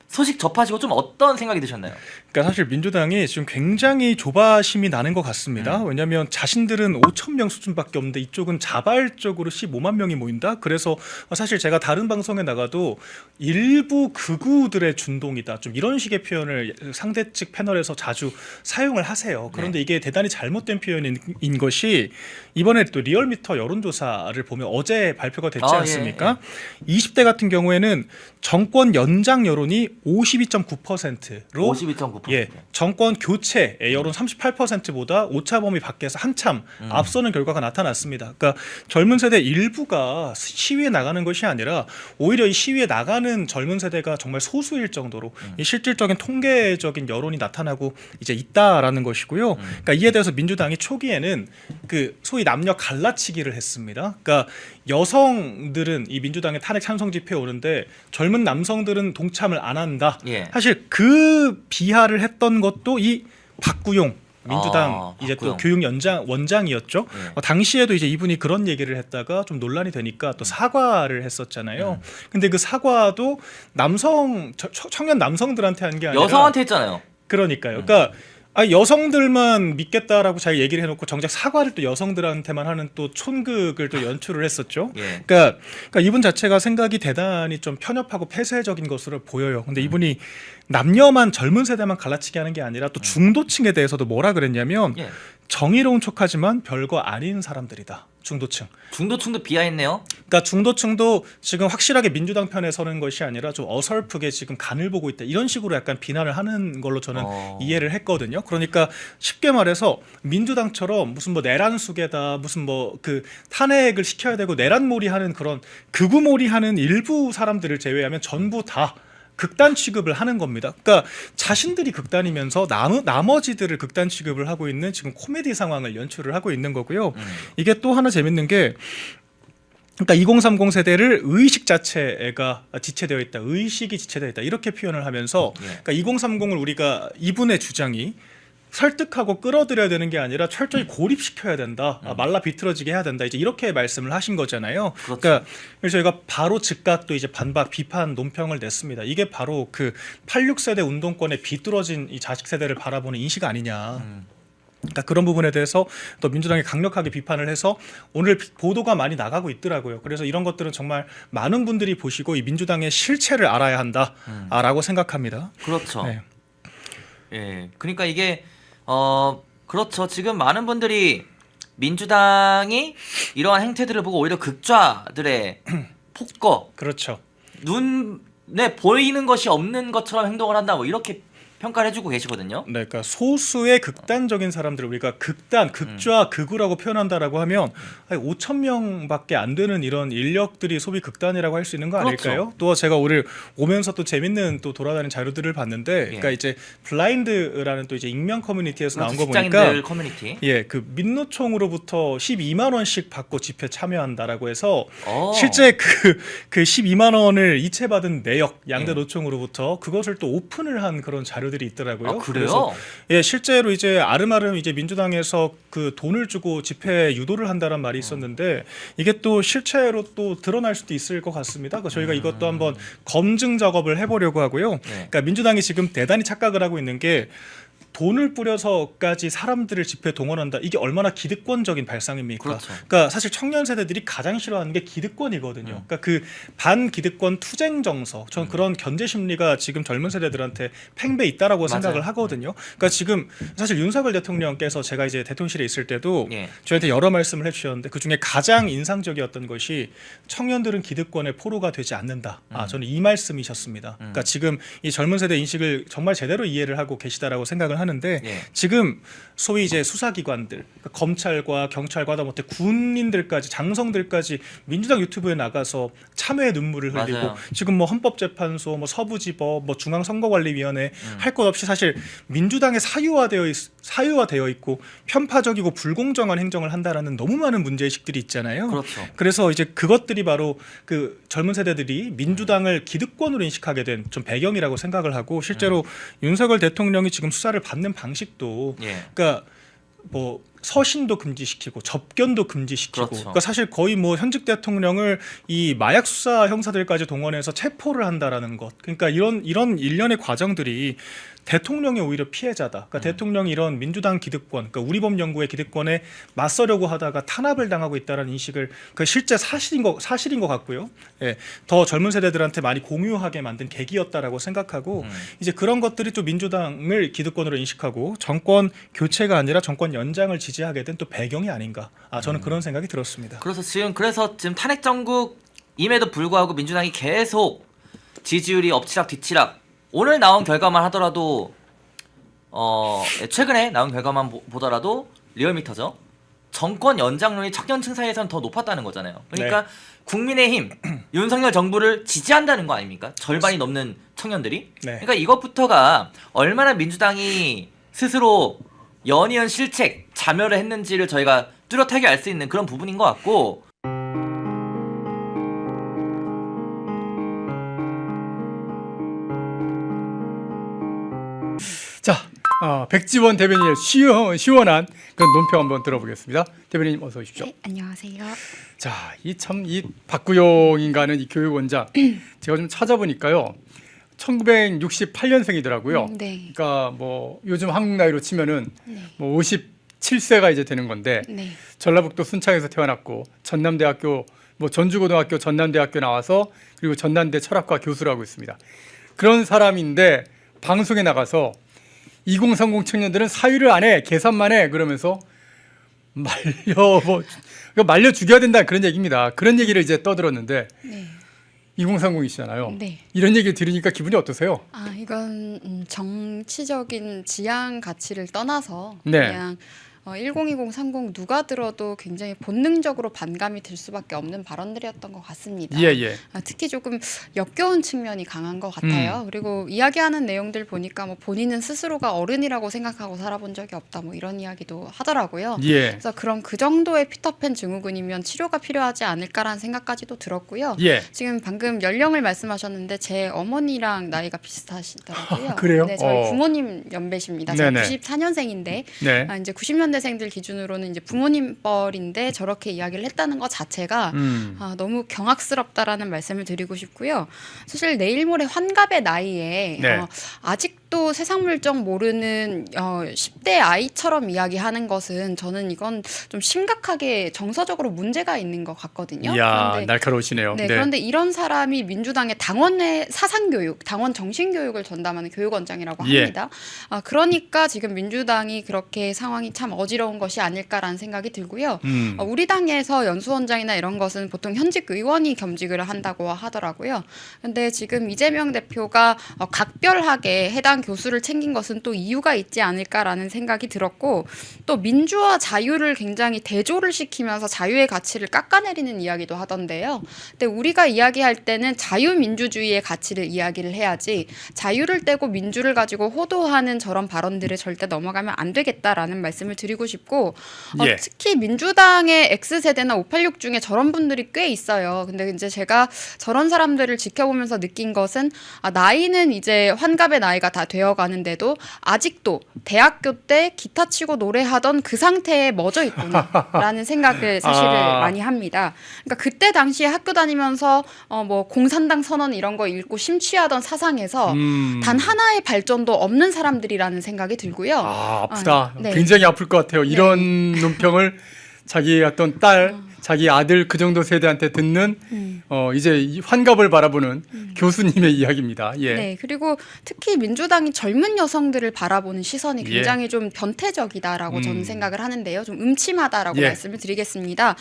소식 접하시고 좀 어떤 생각이 드셨나요? 그러니까 사실 민주당이 지금 굉장히 조바심이 나는 것 같습니다. 왜냐하면 자신들은 5,000명 수준밖에 없는데 이쪽은 자발적으로 15만 명이 모인다. 그래서 사실 제가 다른 방송에 나가도 일부 극우들의 준동이다. 좀 이런 식의 표현을 상대 측 패널에서 자주 사용을 하세요. 그런데 이게 대단히 잘못된 표현인 것이 이번에 또 리얼미터 여론조사를 보면 어제 발표가 됐지 않습니까? 20대 같은 경우에는 정권 연장 여론이 52.9%로 52.9%. 예, 정권 교체의 여론 38%보다 오차 범위 밖에서 한참 앞서는 결과가 나타났습니다. 그러니까 젊은 세대 일부가 시위에 나가는 것이 아니라 오히려 이 시위에 나가는 젊은 세대가 정말 소수일 정도로 이 실질적인 통계적인 여론이 나타나고 이제 있다라는 것이고요. 그러니까 이에 대해서 민주당이 초기에는 그 소위 남녀 갈라치기를 했습니다. 그러니까 여성들은 이 민주당의 탄핵 찬성 집회에 오는데 젊은 남성들은 동참을 안 한다. 예. 사실 그 비하를 했던 것도 이 박구용 민주당 이제 박구용. 또 교육 원장이었죠. 당시에도 이제 이분이 그런 얘기를 했다가 좀 논란이 되니까 또 사과를 했었잖아요. 근데 그 사과도 청년 남성들한테 한 게 아니라 여성한테 했잖아요. 그러니까요. 그러니까 여성들만 믿겠다라고 자기 얘기를 해놓고 정작 사과를 또 여성들한테만 하는 또 촌극을 또 연출을 했었죠. 예. 그러니까 이분 자체가 생각이 대단히 좀 편협하고 폐쇄적인 것으로 보여요. 근데 이분이 남녀만 젊은 세대만 갈라치게 하는 게 아니라 또 중도층에 대해서도 뭐라 그랬냐면 예. 정의로운 척하지만 별거 아닌 사람들이다. 중도층. 중도층도 비하했네요. 그러니까 중도층도 지금 확실하게 민주당 편에 서는 것이 아니라 좀 어설프게 지금 간을 보고 있다. 이런 식으로 약간 비난을 하는 걸로 저는 이해를 했거든요. 그러니까 쉽게 말해서 민주당처럼 무슨 뭐 내란수계다, 무슨 뭐 그 탄핵을 시켜야 되고 내란몰이하는 그런 극우몰이하는 일부 사람들을 제외하면 전부 다 극단 취급을 하는 겁니다. 그러니까 자신들이 극단이면서 나머지들을 극단 취급을 하고 있는 지금 코미디 상황을 연출을 하고 있는 거고요. 이게 또 하나 재밌는 게 그러니까 2030 세대를 의식 자체가 지체되어 있다. 의식이 지체되어 있다. 이렇게 표현을 하면서 그러니까 2030을 우리가 이분의 주장이 설득하고 끌어들여야 되는 게 아니라 철저히 고립시켜야 된다. 말라 비틀어지게 해야 된다. 이제 이렇게 말씀을 하신 거잖아요. 그렇죠. 그러니까 저희가 바로 즉각 또 이제 반박, 비판, 논평을 냈습니다. 이게 바로 그 86세대 운동권의 비뚤어진 이 자식 세대를 바라보는 인식 아니냐. 그러니까 그런 부분에 대해서 또 민주당이 강력하게 비판을 해서 오늘 보도가 많이 나가고 있더라고요. 그래서 이런 것들은 정말 많은 분들이 보시고 이 민주당의 실체를 알아야 한다라고 생각합니다. 그렇죠. 네. 예, 그러니까 이게 그렇죠. 지금 많은 분들이 민주당이 이러한 행태들을 보고 오히려 극좌들의 폭거, 그렇죠. 눈에 보이는 것이 없는 것처럼 행동을 한다, 뭐 이렇게 평가를 해주고 계시거든요. 네, 그러니까 소수의 극단적인 사람들을 우리가 극단, 극좌, 극우라고 표현한다라고 하면 5천 명밖에 안 되는 이런 인력들이 소위 극단이라고 할 수 있는 거 아닐까요? 그렇죠. 또 제가 오늘 오면서 또 재밌는 또 돌아다니는 자료들을 봤는데, 그러니까 이제 블라인드라는 또 이제 익명 커뮤니티에서 나온 거 직장인들 보니까, 커뮤니티. 예, 그 민노총으로부터 12만 원씩 받고 집회 참여한다라고 해서 어. 실제 그 12만 원을 이체받은 내역 양대 노총으로부터 그것을 또 오픈을 한 그런 자료들이 있더라고요. 아, 그래요? 그래서 예, 실제로 이제 아름아름 이제 민주당에서 그 돈을 주고 집회 유도를 한다는 말이 있었는데 이게 또 실체로 또 드러날 수도 있을 것 같습니다. 그래서 저희가 이것도 한번 검증 작업을 해보려고 하고요. 그러니까 민주당이 지금 대단히 착각을 하고 있는 게 돈을 뿌려서까지 사람들을 집회에 동원한다. 이게 얼마나 기득권적인 발상입니까? 그렇죠. 그러니까 사실 청년 세대들이 가장 싫어하는 게 기득권이거든요. 그러니까 그 반기득권 투쟁 정서, 전 그런 견제 심리가 지금 젊은 세대들한테 팽배 있다라고 생각을 하거든요. 그러니까 지금 사실 윤석열 대통령께서 제가 이제 대통령실에 있을 때도 예. 저한테 여러 말씀을 해주셨는데 그 중에 가장 인상적이었던 것이 청년들은 기득권의 포로가 되지 않는다. 저는 이 말씀이셨습니다. 그러니까 지금 이 젊은 세대 인식을 정말 제대로 이해를 하고 계시다라고 생각을 하는데 예. 지금 소위 이제 수사기관들, 그러니까 검찰과 경찰과 하다못해 군인들까지 장성들까지 민주당 유튜브에 나가서 참회의 눈물을 흘리고 맞아요. 지금 뭐 헌법재판소, 뭐 서부지법, 뭐 중앙선거관리위원회 할 것 없이 사실 민주당에 사유화되어 있고 편파적이고 불공정한 행정을 한다라는 너무 많은 문제의식들이 있잖아요. 그렇죠. 그래서 이제 그것들이 바로 그 젊은 세대들이 민주당을 기득권으로 인식하게 된 좀 배경이라고 생각을 하고 실제로 윤석열 대통령이 지금 수사를 받는 방식도 예. 그러니까 뭐 서신도 금지시키고 접견도 금지시키고 그렇죠. 그러니까 사실 거의 뭐 현직 대통령을 이 마약 수사 형사들까지 동원해서 체포를 한다라는 것 그러니까 이런 일련의 과정들이 대통령이 오히려 피해자다. 그러니까 대통령이 이런 민주당 기득권, 그러니까 우리법연구의 기득권에 맞서려고 하다가 탄압을 당하고 있다는 인식을 그 실제 사실인 것 같고요. 예, 더 젊은 세대들한테 많이 공유하게 만든 계기였다라고 생각하고 이제 그런 것들이 또 민주당을 기득권으로 인식하고 정권 교체가 아니라 정권 연장을 지지하게 된 또 배경이 아닌가. 저는 그런 생각이 들었습니다. 그래서 지금 탄핵 정국임에도 불구하고 민주당이 계속 지지율이 엎치락 뒤치락. 오늘 나온 결과만 하더라도 최근에 나온 결과만 보더라도 리얼미터죠. 정권 연장률이 청년층 사이에서는 더 높았다는 거잖아요. 그러니까 국민의힘 윤석열 정부를 지지한다는 거 아닙니까? 절반이 넘는 청년들이. 네. 그러니까 이것부터가 얼마나 민주당이 스스로 연이은 실책, 자멸을 했는지를 저희가 뚜렷하게 알 수 있는 그런 부분인 것 같고 자, 백지원 대변인의 시원한 그런 논평 한번 들어보겠습니다. 대변인님 어서 오십시오. 네, 안녕하세요. 자, 이 박구용인가는 이 교육원장 제가 좀 찾아보니까요. 1968년생이더라고요. 네. 그러니까 뭐 요즘 한국 나이로 치면은 네. 뭐 57세가 이제 되는 건데 네. 전라북도 순창에서 태어났고 전남대학교 뭐 전주고등학교 전남대학교 나와서 그리고 전남대 철학과 교수를 하고 있습니다. 그런 사람인데 방송에 나가서 2030 청년들은 사유를 안 해, 계산만 해 그러면서 말려 죽여야 된다 그런 얘기입니다. 그런 얘기를 이제 떠들었는데 네. 2030이시잖아요. 네. 이런 얘기를 들으니까 기분이 어떠세요? 이건 정치적인 지향 가치를 떠나서 네. 그냥 1020, 30 누가 들어도 굉장히 본능적으로 반감이 들 수밖에 없는 발언들이었던 것 같습니다. 예. 특히 조금 역겨운 측면이 강한 것 같아요. 그리고 이야기하는 내용들 보니까 뭐 본인은 스스로가 어른이라고 생각하고 살아본 적이 없다 뭐 이런 이야기도 하더라고요. 예. 그래서 그런 그 정도의 피터팬 증후군이면 치료가 필요하지 않을까라는 생각까지도 들었고요. 예. 지금 방금 연령을 말씀하셨는데 제 어머니랑 나이가 비슷하시더라고요. 그래요? 네, 저희 부모님 연배십니다. 제가 네네. 94년생인데 네. 이제 90년대생들 기준으로는 이제 부모님 뻘인데 저렇게 이야기를 했다는 것 자체가 너무 경악스럽다라는 말씀을 드리고 싶고요. 사실 내일 모레 환갑의 나이에 네. 아직도 세상 물정 모르는 10대 아이처럼 이야기하는 것은 저는 이건 좀 심각하게 정서적으로 문제가 있는 것 같거든요. 이야, 그런데 날카로우시네요. 네, 그런데 이런 사람이 민주당의 당원의 사상교육, 당원 정신교육을 전담하는 교육원장이라고 예. 합니다. 그러니까 지금 민주당이 그렇게 상황이 참 어지러운 것이 아닐까라는 생각이 들고요. 우리 당에서 연수원장이나 이런 것은 보통 현직 의원이 겸직을 한다고 하더라고요. 근데 지금 이재명 대표가 각별하게 해당 교수를 챙긴 것은 또 이유가 있지 않을까라는 생각이 들었고 또 민주와 자유를 굉장히 대조를 시키면서 자유의 가치를 깎아내리는 이야기도 하던데요. 근데 우리가 이야기할 때는 자유민주주의의 가치를 이야기를 해야지 자유를 떼고 민주를 가지고 호도하는 저런 발언들을 절대 넘어가면 안 되겠다라는 말씀을 드리고 싶고 예. 특히 민주당의 X세대나 586 중에 저런 분들이 꽤 있어요. 근데 이제 제가 저런 사람들을 지켜보면서 느낀 것은 나이는 이제 환갑의 나이가 다 되어가는데도 아직도 대학교 때 기타 치고 노래하던 그 상태에 멎어 있구나라는 생각을 사실을 많이 합니다. 그러니까 그때 당시에 학교 다니면서 뭐 공산당 선언 이런 거 읽고 심취하던 사상에서 단 하나의 발전도 없는 사람들이라는 생각이 들고요. 아프다. 네. 굉장히 아플 것 같아요. 이런 논평을 자기 어떤 딸, 자기 아들 그 정도 세대한테 듣는 이제 이 환갑을 바라보는 교수님의 이야기입니다. 예. 네, 그리고 특히 민주당이 젊은 여성들을 바라보는 시선이 예. 굉장히 좀 변태적이다라고 저는 생각을 하는데요. 좀 음침하다라고 예. 말씀을 드리겠습니다.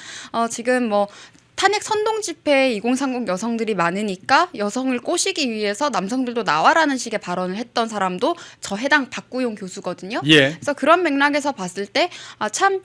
지금 뭐 탄핵 선동 집회에 2030 여성들이 많으니까 여성을 꼬시기 위해서 남성들도 나와라는 식의 발언을 했던 사람도 저 해당 박구용 교수거든요. 예. 그래서 그런 맥락에서 봤을 때 참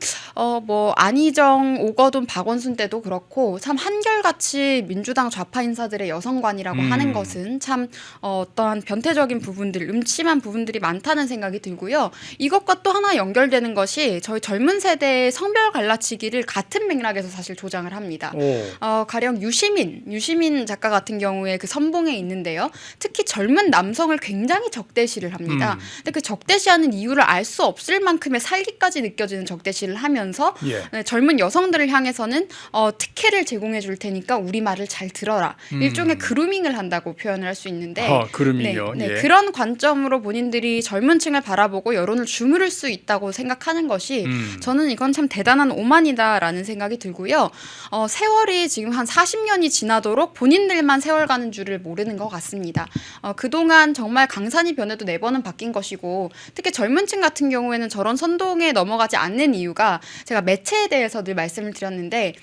뭐 안희정, 오거돈, 박원순 때도 그렇고 참 한결같이 민주당 좌파 인사들의 여성관이라고 하는 것은 참 어떠한 변태적인 부분들, 음침한 부분들이 많다는 생각이 들고요. 이것과 또 하나 연결되는 것이 저희 젊은 세대의 성별 갈라치기를 같은 맥락에서 사실 조장을 합니다. 오. 가령 유시민 작가 같은 경우에 그 선봉에 있는데요. 특히 젊은 남성을 굉장히 적대시를 합니다. 근데 그 적대시하는 이유를 알 수 없을 만큼의 살기까지 느껴지는 적대시를 하면서 예. 젊은 여성들을 향해서는 특혜를 제공해 줄 테니까 우리 말을 잘 들어라. 일종의 그루밍을 한다고 표현을 할 수 있는데 그루밍이요. 네, 예. 그런 관점으로 본인들이 젊은 층을 바라보고 여론을 주무를 수 있다고 생각하는 것이 저는 이건 참 대단한 오만이다라는 생각이 들고요. 세월이 지금 한 40년이 지나도록 본인들만 세월 가는 줄을 모르는 것 같습니다. 그동안 정말 강산이 변해도 4번은 바뀐 것이고 특히 젊은 층 같은 경우에는 저런 선동에 넘어가지 않는 이유가 제가 매체에 대해서 늘 말씀을 드렸는데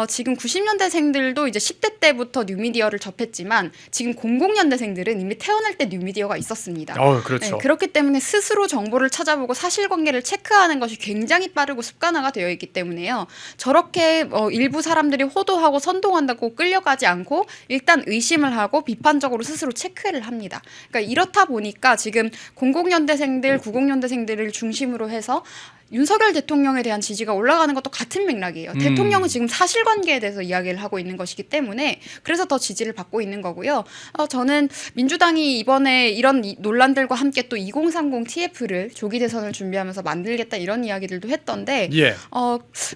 지금 90년대생들도 이제 10대 때부터 뉴미디어를 접했지만 지금 00년대생들은 이미 태어날 때 뉴미디어가 있었습니다. 그렇죠. 네, 그렇기 때문에 스스로 정보를 찾아보고 사실관계를 체크하는 것이 굉장히 빠르고 습관화가 되어 있기 때문에요. 저렇게 일부 사람들이 호도하고 선동한다고 끌려가지 않고 일단 의심을 하고 비판적으로 스스로 체크를 합니다. 그러니까 이렇다 보니까 지금 00년대생들, 90년대생들을 중심으로 해서 윤석열 대통령에 대한 지지가 올라가는 것도 같은 맥락이에요. 대통령은 지금 사실관계에 대해서 이야기를 하고 있는 것이기 때문에 그래서 더 지지를 받고 있는 거고요. 저는 민주당이 이번에 이런 논란들과 함께 또 2030 TF를 조기 대선을 준비하면서 만들겠다 이런 이야기들도 했던데 예.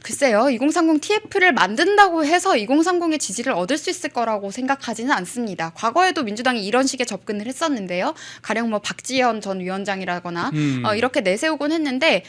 글쎄요. 2030 TF를 만든다고 해서 2030의 지지를 얻을 수 있을 거라고 생각하지는 않습니다. 과거에도 민주당이 이런 식의 접근을 했었는데요. 가령 뭐 박지원 전 위원장이라거나 이렇게 내세우곤 했는데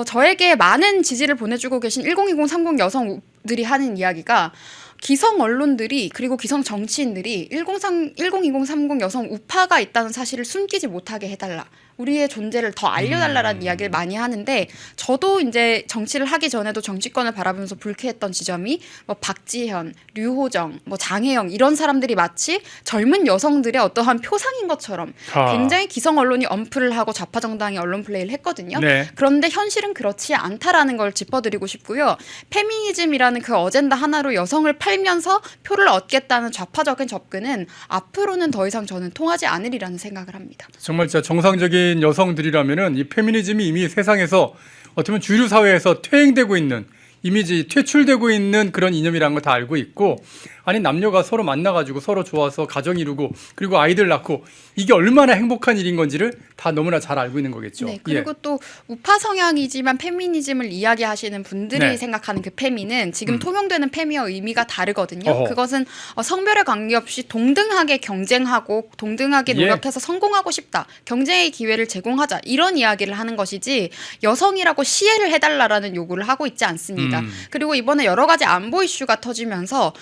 저에게 많은 지지를 보내주고 계신 1020, 30 여성들이 하는 이야기가 기성 언론들이 그리고 기성 정치인들이 1020, 30 여성 우파가 있다는 사실을 숨기지 못하게 해달라. 우리의 존재를 더 알려달라는 이야기를 많이 하는데 저도 이제 정치를 하기 전에도 정치권을 바라보면서 불쾌했던 지점이 뭐 박지현, 류호정, 뭐 장혜영 이런 사람들이 마치 젊은 여성들의 어떠한 표상인 것처럼 굉장히 기성 언론이 언플을 하고 좌파 정당이 언론 플레이를 했거든요. 네. 그런데 현실은 그렇지 않다라는 걸 짚어드리고 싶고요. 페미니즘이라는 그 어젠다 하나로 여성을 팔면서 표를 얻겠다는 좌파적인 접근은 앞으로는 더 이상 저는 통하지 않으리라는 생각을 합니다. 정말 진짜 정상적인 여성들이라면은 이 페미니즘이 이미 세상에서 어떻게 보면 주류 사회에서 퇴행되고 있는 이미지 퇴출되고 있는 그런 이념이라는 걸 다 알고 있고 아니 남녀가 서로 만나가지고 서로 좋아서 가정 이루고 그리고 아이들 낳고 이게 얼마나 행복한 일인 건지를 다 너무나 잘 알고 있는 거겠죠. 네, 그리고 또 우파 성향이지만 페미니즘을 이야기하시는 분들이 네. 생각하는 그 페미는 지금 통용되는 페미와 의미가 다르거든요. 어허. 그것은 성별에 관계없이 동등하게 경쟁하고 동등하게 예. 노력해서 성공하고 싶다. 경쟁의 기회를 제공하자. 이런 이야기를 하는 것이지 여성이라고 시해를 해달라라는 요구를 하고 있지 않습니다. 그리고 이번에 여러 가지 안보 이슈가 터지면서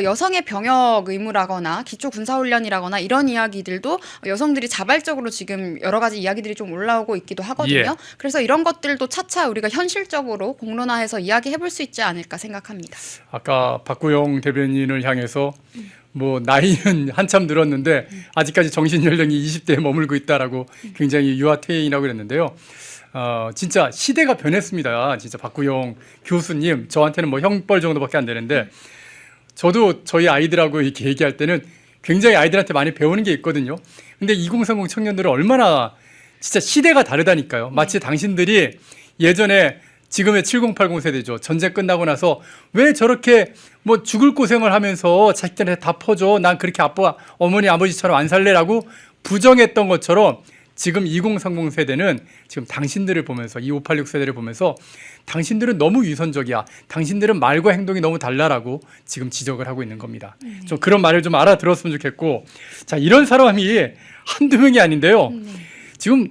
여성의 병역 의무라거나 기초 군사훈련이라거나 이런 이야기들도 여성들이 자발적으로 지금 여러 가지 이야기들이 좀 올라오고 있기도 하거든요. 예. 그래서 이런 것들도 차차 우리가 현실적으로 공론화해서 이야기해볼 수 있지 않을까 생각합니다. 아까 박구영 대변인을 향해서 뭐 나이는 한참 늘었는데 아직까지 정신 연령이 20대에 머물고 있다라고 굉장히 유아태인이라고 그랬는데요. 진짜 시대가 변했습니다. 진짜 박구영 교수님 저한테는 뭐 형벌 정도밖에 안 되는데 저도 저희 아이들하고 이렇게 얘기할 때는 굉장히 아이들한테 많이 배우는 게 있거든요. 근데 2030 청년들은 얼마나 진짜 시대가 다르다니까요. 마치 당신들이 예전에 지금의 7080 세대죠. 전쟁 끝나고 나서 왜 저렇게 뭐 죽을 고생을 하면서 자식들한테 다 퍼줘. 난 그렇게 아빠, 어머니, 아버지처럼 안 살래라고 부정했던 것처럼 지금 2030 세대는 지금 당신들을 보면서 2586 세대를 보면서 당신들은 너무 위선적이야. 당신들은 말과 행동이 너무 달라라고 지금 지적을 하고 있는 겁니다. 좀 그런 말을 좀 알아들었으면 좋겠고 자 이런 사람이 한두 명이 아닌데요. 지금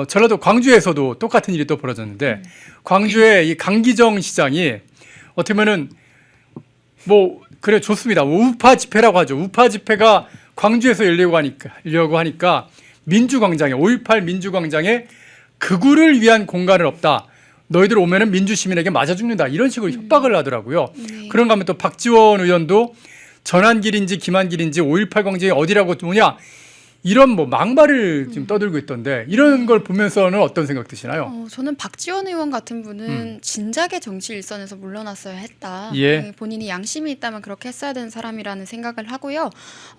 전라도 광주에서도 똑같은 일이 또 벌어졌는데 광주의 이 강기정 시장이 어떻게 보면은 뭐 그래 좋습니다. 우파 집회라고 하죠. 우파 집회가 광주에서 열려고 하니까 민주광장에 5.18 민주광장에 극우를 위한 공간은 없다. 너희들 오면은 민주시민에게 맞아 죽는다. 이런 식으로 협박을 하더라고요. 그런가 하면 또 박지원 의원도 전환길인지 김한길인지 5.18 광장이 어디라고 뭐냐. 이런 뭐 막말을 지금 떠들고 있던데 이런 걸 보면서는 어떤 생각 드시나요? 저는 박지원 의원 같은 분은 진작에 정치 일선에서 물러났어야 했다. 예. 본인이 양심이 있다면 그렇게 했어야 되는 사람이라는 생각을 하고요.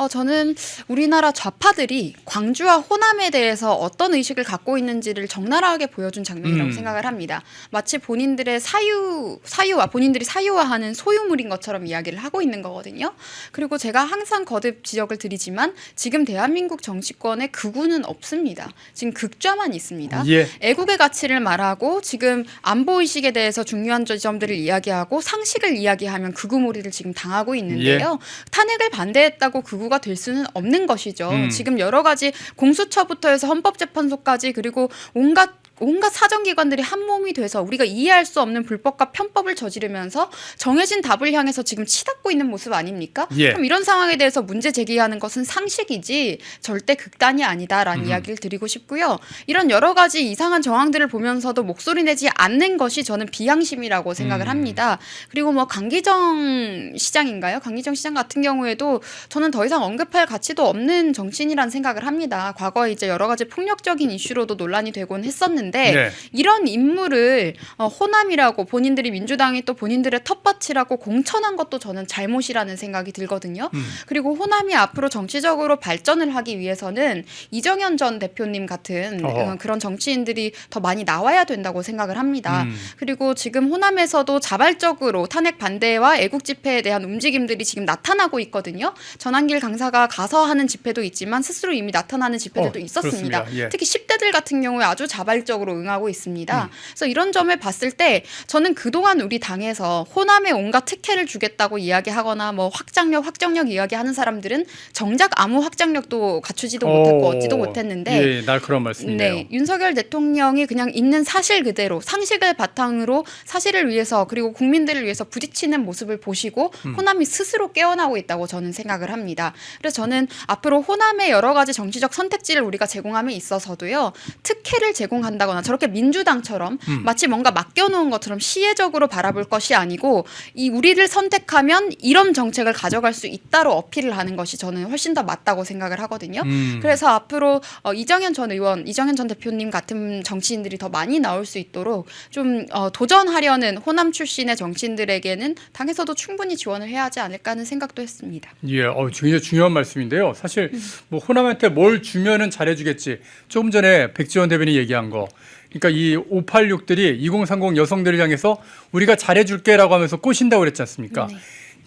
저는 우리나라 좌파들이 광주와 호남에 대해서 어떤 의식을 갖고 있는지를 적나라하게 보여준 장면이라고 생각을 합니다. 마치 본인들의 사유와 본인들이 사유화하는 소유물인 것처럼 이야기를 하고 있는 거거든요. 그리고 제가 항상 거듭 지적을 드리지만 지금 대한민국 정치권에 극우는 없습니다. 지금 극좌만 있습니다. 예. 애국의 가치를 말하고 지금 안보 의식에 대해서 중요한 지점들을 이야기하고 상식을 이야기하면 극우몰이를 지금 당하고 있는데요. 탄핵을 반대했다고 극우가 될 수는 없는 것이죠. 지금 여러 가지 공수처부터 해서 헌법재판소까지 그리고 온갖 사정기관들이 한 몸이 돼서 우리가 이해할 수 없는 불법과 편법을 저지르면서 정해진 답을 향해서 지금 치닫고 있는 모습 아닙니까? 예. 그럼 이런 상황에 대해서 문제 제기하는 것은 상식이지 절대 극단이 아니다라는 이야기를 드리고 싶고요. 이런 여러 가지 이상한 정황들을 보면서도 목소리 내지 않는 것이 저는 비양심이라고 생각을 합니다. 그리고 뭐 강기정 시장인가요? 강기정 시장 같은 경우에도 저는 더 이상 언급할 가치도 없는 정치인이라는 생각을 합니다. 과거에 이제 여러 가지 폭력적인 이슈로도 논란이 되곤 했었는데 네. 이런 인물을 호남이라고 본인들이 민주당이 또 본인들의 텃밭이라고 공천한 것도 저는 잘못이라는 생각이 들거든요. 그리고 호남이 앞으로 정치적으로 발전을 하기 위해서는 이정현 전 대표님 같은 그런 정치인들이 더 많이 나와야 된다고 생각을 합니다. 그리고 지금 호남에서도 자발적으로 탄핵 반대와 애국 집회에 대한 움직임들이 지금 나타나고 있거든요. 전한길 강사가 가서 하는 집회도 있지만 스스로 이미 나타나는 집회들도 있었습니다. 그렇습니다. 예. 특히 10대들 같은 경우에 아주 자발적으로 적극적으로 응하고 있습니다. 그래서 이런 점을 봤을 때 저는 그동안 우리 당에서 호남에 온갖 특혜를 주겠다고 이야기하거나 뭐 확장력 이야기하는 사람들은 정작 아무 확장력도 갖추지도 못했고 얻지도 못했는데 예, 날카로운 말씀이네요. 네, 윤석열 대통령이 그냥 있는 사실 그대로 상식을 바탕으로 사실을 위해서 그리고 국민들을 위해서 부딪히는 모습을 보시고 호남이 스스로 깨어나고 있다고 저는 생각을 합니다. 그래서 저는 앞으로 호남의 여러 가지 정치적 선택지를 우리가 제공함에 있어서도요. 특혜를 제공한다거나 저렇게 민주당처럼 마치 뭔가 맡겨놓은 것처럼 시혜적으로 바라볼 것이 아니고 이 우리를 선택하면 이런 정책을 가져갈 수 있다로 어필을 하는 것이 저는 훨씬 더 맞다고 생각을 하거든요. 그래서 앞으로 이정현 전 의원, 이정현 전 대표님 같은 정치인들이 더 많이 나올 수 있도록 좀 도전하려는 호남 출신의 정치인들에게는 당에서도 충분히 지원을 해야 하지 않을까 하는 생각도 했습니다. 예, 굉장히 중요한 말씀인데요. 사실 뭐 호남한테 뭘 주면은 잘해주겠지. 조금 전에 백지원 대변인이 얘기한 거. 그러니까 이 586들이 2030 여성들을 향해서 우리가 잘해줄게라고 하면서 꼬신다고 그랬지 않습니까? 네.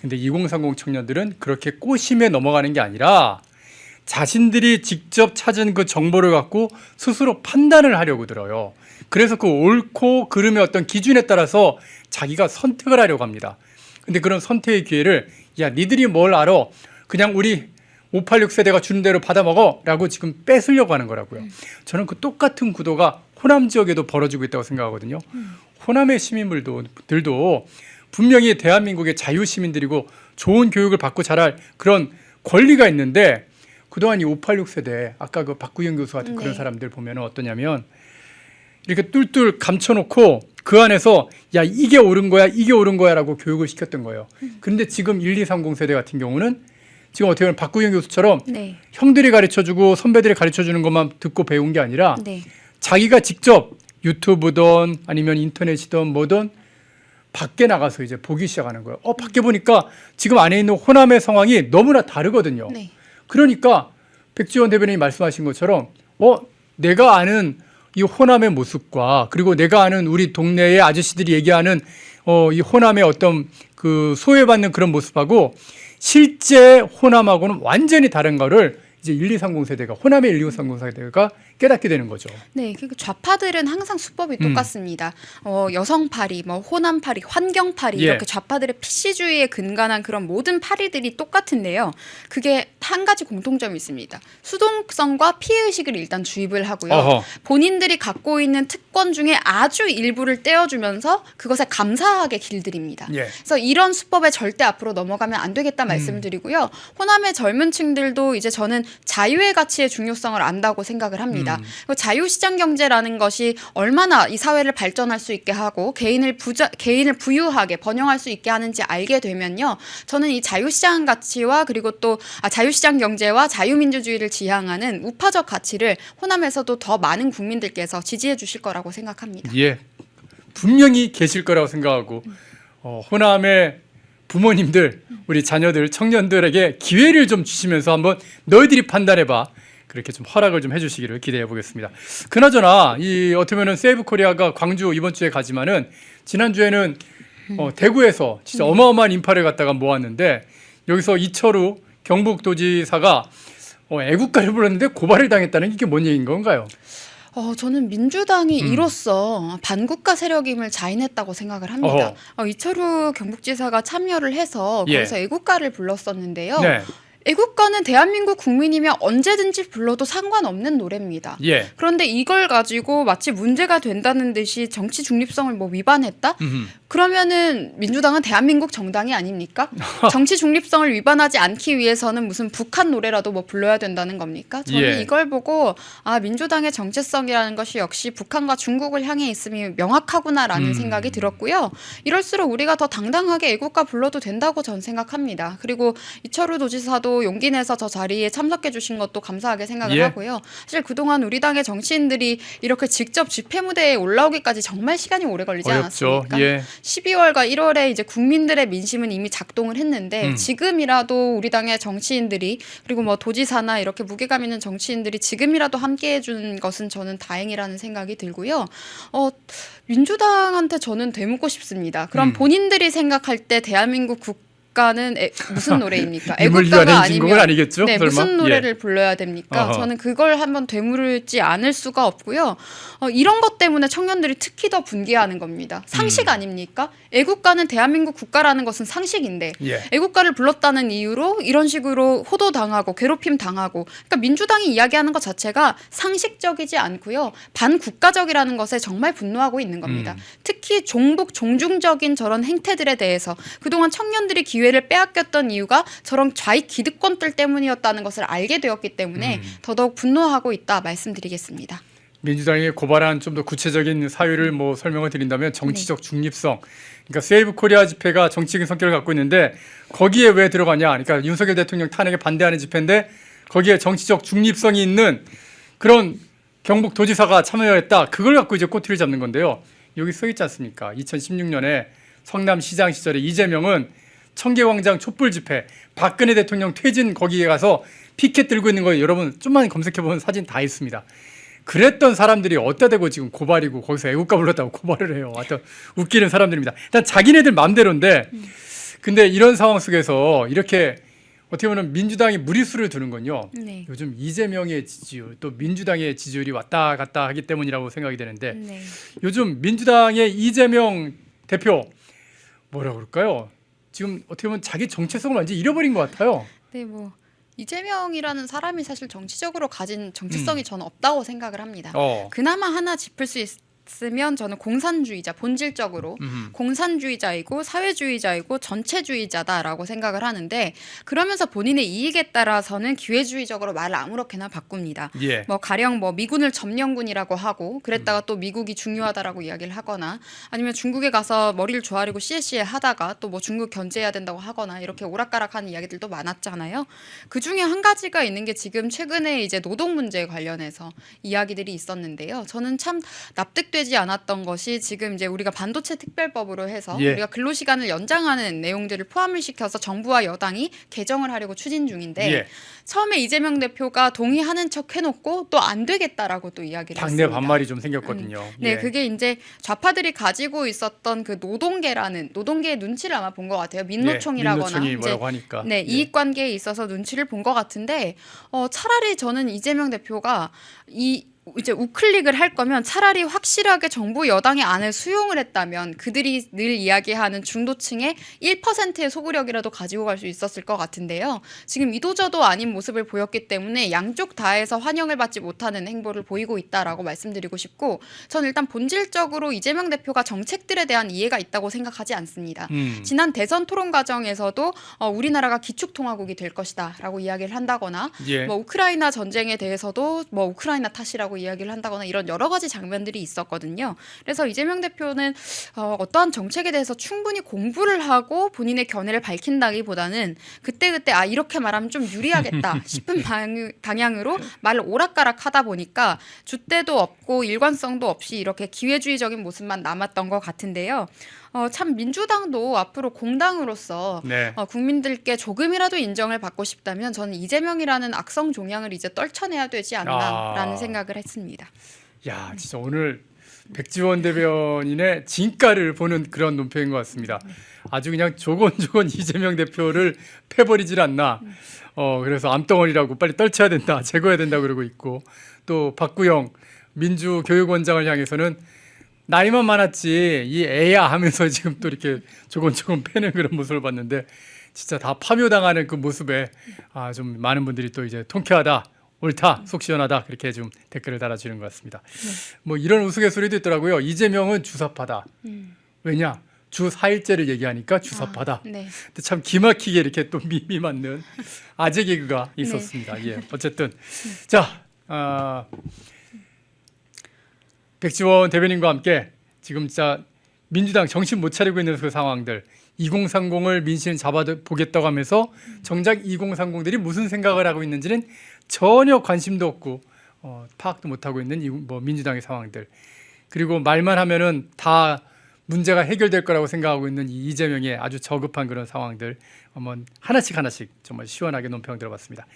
근데 2030 청년들은 그렇게 꼬심에 넘어가는 게 아니라 자신들이 직접 찾은 그 정보를 갖고 스스로 판단을 하려고 들어요. 그래서 그 옳고 그름의 어떤 기준에 따라서 자기가 선택을 하려고 합니다. 근데 그런 선택의 기회를 야 니들이 뭘 알아? 그냥 우리 586 세대가 주는 대로 받아 먹어라고 지금 뺏으려고 하는 거라고요. 저는 그 똑같은 구도가 호남 지역에도 벌어지고 있다고 생각하거든요. 호남의 시민들도 분명히 대한민국의 자유 시민들이고 좋은 교육을 받고 자랄 그런 권리가 있는데 그동안 이 586 세대 아까 그 박구영 교수 같은 그런 네. 사람들 보면 어떠냐면 이렇게 뚫뚫 감춰놓고 그 안에서 야 이게 옳은 거야 이게 옳은 거야라고 교육을 시켰던 거예요. 그런데 지금 1230 세대 같은 경우는 지금 어떻게 보면 박구영 교수처럼 네. 형들이 가르쳐주고 선배들이 가르쳐주는 것만 듣고 배운 게 아니라 네. 자기가 직접 유튜브든 아니면 인터넷이든 뭐든 밖에 나가서 이제 보기 시작하는 거예요. 밖에 보니까 지금 안에 있는 호남의 상황이 너무나 다르거든요. 네. 그러니까 백지원 대변인이 말씀하신 것처럼 내가 아는 이 호남의 모습과 그리고 내가 아는 우리 동네의 아저씨들이 얘기하는 이 호남의 어떤 그 소외받는 그런 모습하고 실제 호남하고는 완전히 다른 거를 이제 1230 세대가 호남의 1230 세대가 깨닫게 되는 거죠. 네, 그리고 좌파들은 항상 수법이 똑같습니다. 여성파리, 뭐 호남파리, 환경파리 예. 이렇게 좌파들의 PC주의에 근간한 그런 모든 파리들이 똑같은데요. 그게 한 가지 공통점이 있습니다. 수동성과 피해의식을 일단 주입을 하고요. 어허. 본인들이 갖고 있는 특권 중에 아주 일부를 떼어주면서 그것에 감사하게 길들입니다. 예. 그래서 이런 수법에 절대 앞으로 넘어가면 안 되겠다 말씀을 드리고요. 호남의 젊은 층들도 이제 저는 자유의 가치의 중요성을 안다고 생각을 합니다. 그리고 자유시장 경제라는 것이 얼마나 이 사회를 발전할 수 있게 하고 개인을 부유하게 번영할 수 있게 하는지 알게 되면요. 저는 이 자유시장 가치와 그리고 또 자유시장 경제와 자유민주주의를 지향하는 우파적 가치를 호남에서도 더 많은 국민들께서 지지해 주실 거라고 생각합니다. 예, 분명히 계실 거라고 생각하고 호남의 부모님들, 우리 자녀들, 청년들에게 기회를 좀 주시면서 한번 너희들이 판단해봐. 그렇게 좀 허락을 좀 해주시기를 기대해 보겠습니다. 그나저나 이 어떻게 보면 세이브 코리아가 광주 이번 주에 가지만은 지난 주에는 대구에서 진짜 어마어마한 인파를 갖다가 모았는데 여기서 이철우 경북도지사가 애국가를 불렀는데 고발을 당했다는 이게 뭔 얘기인 건가요? 저는 민주당이 이로써 반국가 세력임을 자인했다고 생각을 합니다. 이철우 경북지사가 참여를 해서 예. 거기서 애국가를 불렀었는데요. 네. 애국가는 대한민국 국민이면 언제든지 불러도 상관없는 노래입니다. 예. 그런데 이걸 가지고 마치 문제가 된다는 듯이 정치 중립성을 뭐 위반했다? 그러면은 민주당은 대한민국 정당이 아닙니까? 정치 중립성을 위반하지 않기 위해서는 무슨 북한 노래라도 뭐 불러야 된다는 겁니까? 저는 예. 이걸 보고 민주당의 정체성이라는 것이 역시 북한과 중국을 향해 있음이 명확하구나라는 생각이 들었고요. 이럴수록 우리가 더 당당하게 애국가 불러도 된다고 전 생각합니다. 그리고 이철우 도지사도 용기 내서 저 자리에 참석해 주신 것도 감사하게 생각을 예. 하고요. 사실 그동안 우리 당의 정치인들이 이렇게 직접 집회 무대에 올라오기까지 정말 시간이 오래 걸리지 어렵죠. 않았습니까? 예. 12월과 1월에 이제 국민들의 민심은 이미 작동을 했는데 지금이라도 우리 당의 정치인들이 그리고 뭐 도지사나 이렇게 무게감 있는 정치인들이 지금이라도 함께 해준 것은 저는 다행이라는 생각이 들고요. 민주당한테 저는 되묻고 싶습니다. 그럼 본인들이 생각할 때 대한민국 애국가는 무슨 노래입니까? 인물 애국가가 위한 행진곡은 아니겠죠? 네, 설마? 무슨 노래를 불러야 됩니까? 어허. 저는 그걸 한번 되물지 않을 수가 없고요. 이런 것 때문에 청년들이 특히 더 분개하는 겁니다. 상식 아닙니까? 애국가는 대한민국 국가라는 것은 상식인데 예. 애국가를 불렀다는 이유로 이런 식으로 호도당하고 괴롭힘 당하고 그러니까 민주당이 이야기하는 것 자체가 상식적이지 않고요. 반국가적이라는 것에 정말 분노하고 있는 겁니다. 특히 종북 종중적인 저런 행태들에 대해서 그동안 청년들이 기회를 빼앗겼던 이유가 저런 좌익 기득권들 때문이었다는 것을 알게 되었기 때문에 더더욱 분노하고 있다 말씀드리겠습니다. 민주당이 고발한 좀 더 구체적인 사유를 뭐 설명을 드린다면 정치적 중립성. 그러니까 세이브 코리아 집회가 정치적인 성격을 갖고 있는데 거기에 왜 들어가냐? 그러니까 윤석열 대통령 탄핵에 반대하는 집회인데 거기에 정치적 중립성이 있는 그런 경북도지사가 참여했다. 그걸 갖고 이제 꼬투리를 잡는 건데요. 여기 써 있지 않습니까? 2016년에 성남시장 시절에 이재명은 청계광장 촛불 집회, 박근혜 대통령 퇴진 거기에 가서 피켓 들고 있는 거 여러분 좀만 검색해보면 사진 다 있습니다. 그랬던 사람들이 어디다 대고 지금 고발이고 거기서 애국가 불렀다고 고발을 해요. 하여튼 웃기는 사람들입니다. 일단 자기네들 마음대로인데 근데 이런 상황 속에서 이렇게 어떻게 보면 민주당이 무리수를 두는 건요. 네. 요즘 이재명의 지지율 또 민주당의 지지율이 왔다 갔다 하기 때문이라고 생각이 되는데 네. 요즘 민주당의 이재명 대표 뭐라 그럴까요? 지금 어떻게 보면 자기 정체성을 완전히 잃어버린 것 같아요. 네, 뭐 이재명이라는 사람이 사실 정치적으로 가진 정체성이 저는 없다고 생각을 합니다. 그나마 하나 짚을 수 있으면 저는 공산주의자, 본질적으로 공산주의자이고 사회주의자이고 전체주의자다라고 생각을 하는데 그러면서 본인의 이익에 따라서는 기회주의적으로 말을 아무렇게나 바꿉니다. 예. 뭐 가령 뭐 미군을 점령군이라고 하고 그랬다가 또 미국이 중요하다라고 이야기를 하거나 아니면 중국에 가서 머리를 조아리고 씨에씨에 하다가 또 뭐 중국 견제해야 된다고 하거나 이렇게 오락가락하는 이야기들도 많았잖아요. 그 중에 한 가지가 있는 게 지금 최근에 이제 노동 문제에 관련해서 이야기들이 있었는데요. 저는 참 납득되지 않았던 것이 지금 이제 우리가 반도체 특별법으로 해서 예. 우리가 근로시간을 연장하는 내용들을 포함을 시켜서 정부와 여당이 개정을 하려고 추진 중인데 예. 처음에 이재명 대표가 동의하는 척 해놓고 또 안 되겠다라고 또 이야기를 당내 했습니다. 반말이 좀 생겼거든요. 네, 예. 그게 이제 좌파들이 가지고 있었던 그 노동계의 눈치를 아마 본 것 같아요. 민노총이라거나 민노총이 이제 뭐라고 하니까. 네, 예. 이익관계에 있어서 눈치를 본 것 같은데 차라리 저는 이재명 대표가 이제 우클릭을 할 거면 차라리 확실하게 정부 여당의 안을 수용을 했다면 그들이 늘 이야기하는 중도층의 1%의 소구력이라도 가지고 갈 수 있었을 것 같은데요. 지금 이도저도 아닌 모습을 보였기 때문에 양쪽 다에서 환영을 받지 못하는 행보를 보이고 있다라고 말씀드리고 싶고 저는 일단 본질적으로 이재명 대표가 정책들에 대한 이해가 있다고 생각하지 않습니다. 지난 대선 토론 과정에서도 우리나라가 기축통화국이 될 것이다라고 이야기를 한다거나 예. 뭐 우크라이나 전쟁에 대해서도 뭐 우크라이나 탓이라고 이야기를 한다거나 이런 여러 가지 장면들이 있었거든요. 그래서 이재명 대표는 어떠한 정책에 대해서 충분히 공부를 하고 본인의 견해를 밝힌다기보다는 그때그때 이렇게 말하면 좀 유리하겠다 싶은 방향으로 말을 오락가락하다 보니까 줏대도 없고 일관성도 없이 이렇게 기회주의적인 모습만 남았던 것 같은데요. 참 민주당도 앞으로 공당으로서 네. 국민들께 조금이라도 인정을 받고 싶다면 저는 이재명이라는 악성 종양을 이제 떨쳐내야 되지 않나라는 생각을 했습니다. 야, 진짜 오늘 백지원 대변인의 진가를 보는 그런 논평인 것 같습니다. 아주 그냥 조곤조곤 이재명 대표를 패버리질 않나. 그래서 암덩어리라고 빨리 떨쳐야 된다, 제거해야 된다 그러고 있고 또 박구영 민주교육원장을 향해서는 나이만 많았지 이 애야 하면서 지금 또 이렇게 조곤조곤 패는 그런 모습을 봤는데 진짜 다 파묘당하는 그 모습에 좀 많은 분들이 또 이제 통쾌하다, 옳다, 속 시원하다 그렇게 좀 댓글을 달아주는 것 같습니다. 뭐 이런 우스갯소리도 있더라고요. 이재명은 주사파다. 왜냐? 주 4일째를 얘기하니까 주사파다. 네. 근데 참 기막히게 이렇게 또 밈이 맞는 아재 개그가 있었습니다. 예, 어쨌든 자 백지원 대변인과 함께 지금 진짜 민주당 정신 못 차리고 있는 그 상황들 2030을 민심 잡아보겠다고 하면서 정작 2030들이 무슨 생각을 하고 있는지는 전혀 관심도 없고 파악도 못하고 있는 뭐 민주당의 상황들 그리고 말만 하면은 다 문제가 해결될 거라고 생각하고 있는 이 이재명의 아주 저급한 그런 상황들 한번 하나씩 정말 시원하게 논평 들어봤습니다.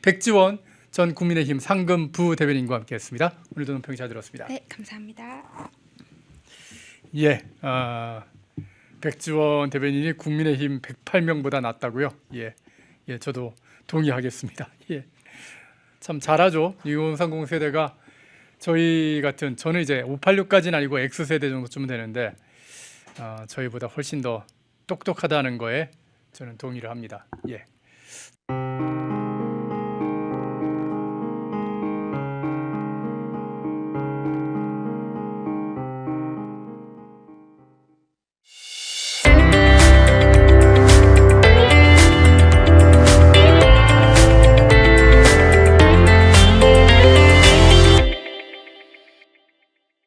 백지원 전 국민의힘 상금 부대변인과 함께했습니다. 오늘도 논평 잘 들었습니다. 네, 감사합니다. 예, 백지원 대변인이 국민의힘 108명보다 낫다고요? 예, 저도 동의하겠습니다. 예, 참 잘하죠. 2030 세대가 저희 같은 저는 이제 586까지는 아니고 X 세대 정도쯤은 되는데 저희보다 훨씬 더 똑똑하다는 거에 저는 동의를 합니다. 예.